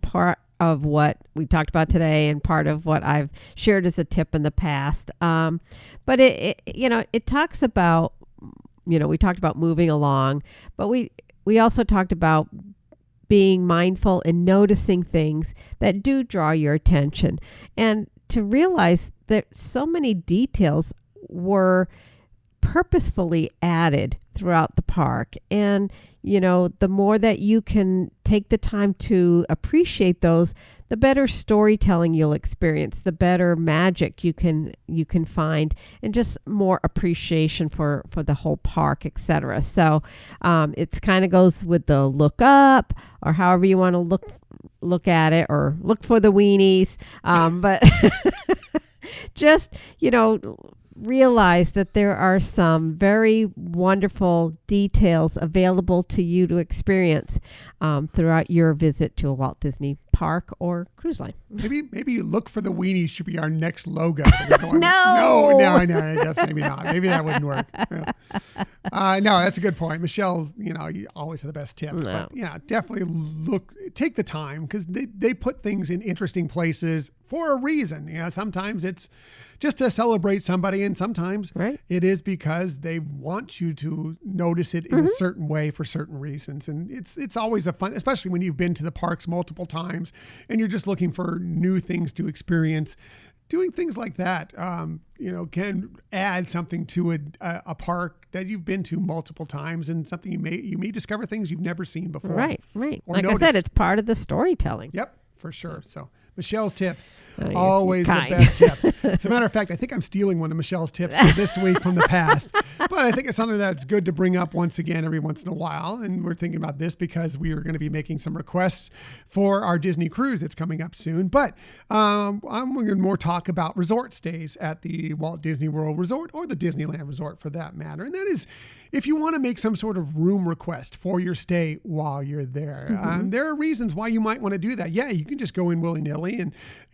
part of what we talked about today and part of what I've shared as a tip in the past. But it talks about, we talked about moving along, but we also talked about being mindful and noticing things that do draw your attention, and to realize that so many details were purposefully added throughout the park. And, the more that you can take the time to appreciate those, the better storytelling you'll experience, the better magic you can find, and just more appreciation for the whole park, etc. So it kind of goes with the look up, or however you want to look at it, or look for the weenies. But just, realize that there are some very wonderful details available to you to experience throughout your visit to a Walt Disney park or cruise line. Maybe look for the weenies should be our next logo. No, I guess maybe not. Maybe that wouldn't work. Yeah. No, that's a good point. Michelle, you always have the best tips. No. But yeah, definitely take the time, because they put things in interesting places for a reason. Sometimes it's just to celebrate somebody, and sometimes it is because they want you to notice it in a certain way for certain reasons. And it's always a fun, especially when you've been to the parks multiple times and you're just looking for new things to experience. Doing things like that, can add something to a park that you've been to multiple times, and something you may discover things you've never seen before. Right. Or Like noticed. I said, it's part of the storytelling. Yep, for sure. So Michelle's tips, you're always the kind. best tips. As a matter of fact, I think I'm stealing one of Michelle's tips for this week from the past, but I think it's something that's good to bring up once again every once in a while. And we're thinking about this because we are going to be making some requests for our Disney cruise that's coming up soon. But I'm going to more talk about resort stays at the Walt Disney World Resort, or the Disneyland Resort for that matter. And that is, if you want to make some sort of room request for your stay while you're there, there are reasons why you might want to do that. Yeah, you can just go in willy-nilly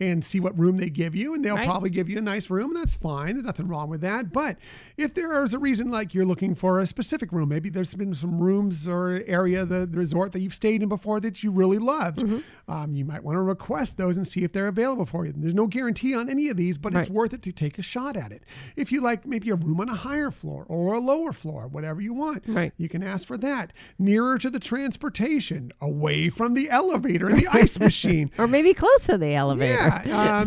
and see what room they give you, and they'll probably give you a nice room, and that's fine. There's nothing wrong with that. But if there is a reason, like you're looking for a specific room, maybe there's been some rooms or area of the resort that you've stayed in before that you really loved, you might want to request those and see if they're available for you. There's no guarantee on any of these, but it's worth it to take a shot at it. If you like maybe a room on a higher floor or a lower floor, whatever you want, you can ask for that. Nearer to the transportation, away from the elevator and the ice machine. Or maybe close to the elevator. Yeah,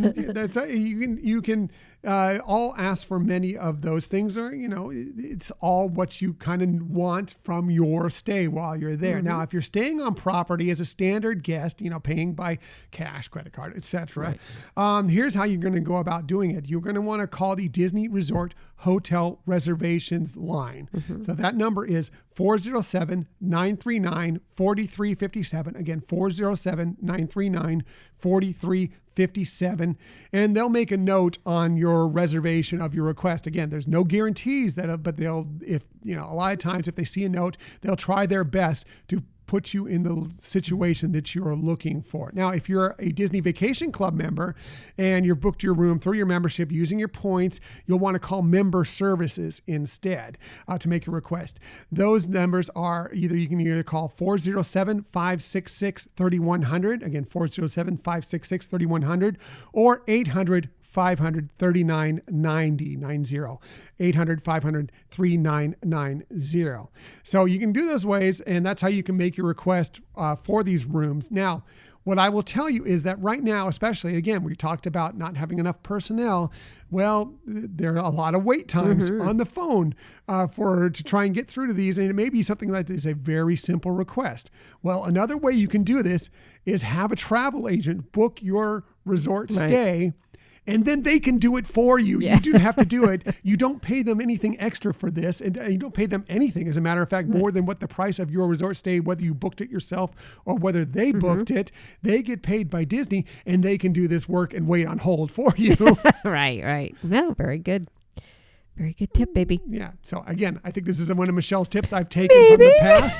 you can all ask for many of those things, or it's all what you kind of want from your stay while you're there. Now, if you're staying on property as a standard guest, paying by cash, credit card, etc., here's how you're going to go about doing it. You're going to want to call the Disney Resort Hotel Reservations line. So that number is 407-939-4357. Again, 407-939-4357. And they'll make a note on your reservation of your request. Again, there's no guarantees but a lot of times if they see a note, they'll try their best to put you in the situation that you're looking for. Now, if you're a Disney Vacation Club member and you've booked your room through your membership using your points, you'll want to call member services instead to make a request. Those numbers are you can either call 407-566-3100, again, 407-566-3100, or 800 500-3990, 800-500-3990. So you can do those ways, and that's how you can make your request for these rooms. Now, what I will tell you is that right now, especially, again, we talked about not having enough personnel. Well, there are a lot of wait times on the phone to try and get through to these, and it may be something that is a very simple request. Well, another way you can do this is have a travel agent book your resort stay, and then they can do it for you. Yeah. You do have to do it. You don't pay them anything extra for this, and you don't pay them anything, as a matter of fact, more than what the price of your resort stay, whether you booked it yourself or whether they booked it. They get paid by Disney, and they can do this work and wait on hold for you. Right. No, very good. Very good tip, baby. Yeah. So again, I think this is one of Michelle's tips I've taken from the past,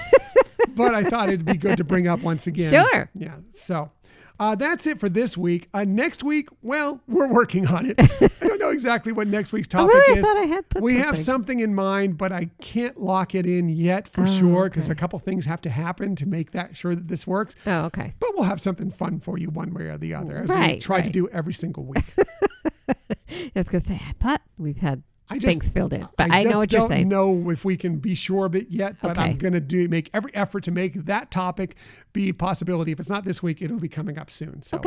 but I thought it'd be good to bring up once again. Sure. Yeah. So that's it for this week. Next week, well, we're working on it. I don't know exactly what next week's topic is. I thought I had put we something. have something in mind, but I can't lock it in yet for sure, because a couple things have to happen to make that sure that this works. Oh, okay. But we'll have something fun for you one way or the other, as we try to do every single week. I was going to say, I thought we've had things filled in, but I know what you're saying. I don't know if we can be sure of it yet, but I'm going to make every effort to make that topic be a possibility. If it's not this week, it'll be coming up soon. So,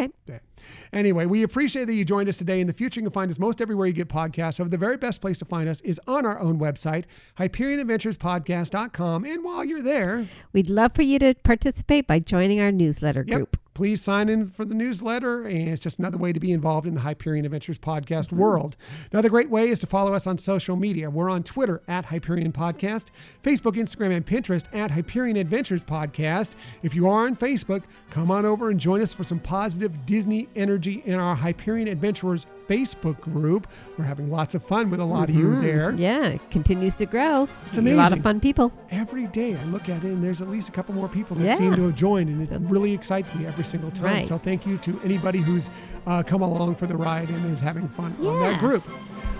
anyway, we appreciate that you joined us today. In the future, you can find us most everywhere you get podcasts. However, the very best place to find us is on our own website, HyperionAdventuresPodcast.com. And while you're there, we'd love for you to participate by joining our newsletter group. Please sign in for the newsletter, and it's just another way to be involved in the Hyperion Adventures podcast world. Another great way is to follow us on social media. We're on Twitter at Hyperion Podcast, Facebook, Instagram, and Pinterest at Hyperion Adventures Podcast. If you are on Facebook, come on over and join us for some positive Disney energy in our Hyperion Adventurers Facebook group. We're having lots of fun with a lot of you there. Yeah, it continues to grow. It's amazing. A lot of fun people. Every day I look at it, and there's at least a couple more people that seem to have joined, and it really excites me every single time. Right. So thank you to anybody who's come along for the ride and is having fun on that group.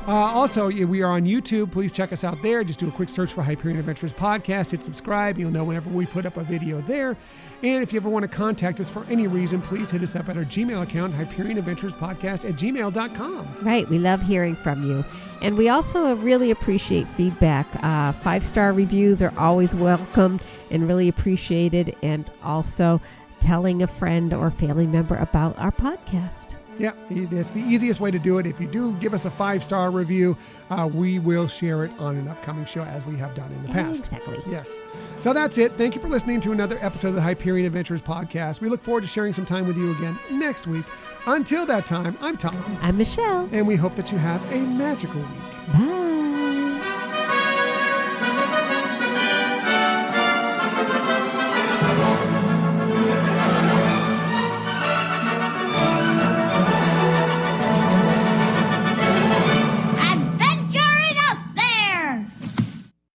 Also, we are on YouTube. Please check us out there. Just do a quick search for Hyperion Adventures Podcast. Hit subscribe. You'll know whenever we put up a video there. And if you ever want to contact us for any reason, please hit us up at our Gmail account, HyperionAdventuresPodcast@gmail.com. Right. We love hearing from you. And we also really appreciate feedback. 5-star reviews are always welcome and really appreciated. And also telling a friend or family member about our podcast. Yeah, that's the easiest way to do it. If you do give us a 5-star review, we will share it on an upcoming show, as we have done in the past. Exactly. Yes. So that's it. Thank you for listening to another episode of the Hyperion Adventures Podcast. We look forward to sharing some time with you again next week. Until that time, I'm Tom. I'm Michelle. And we hope that you have a magical week.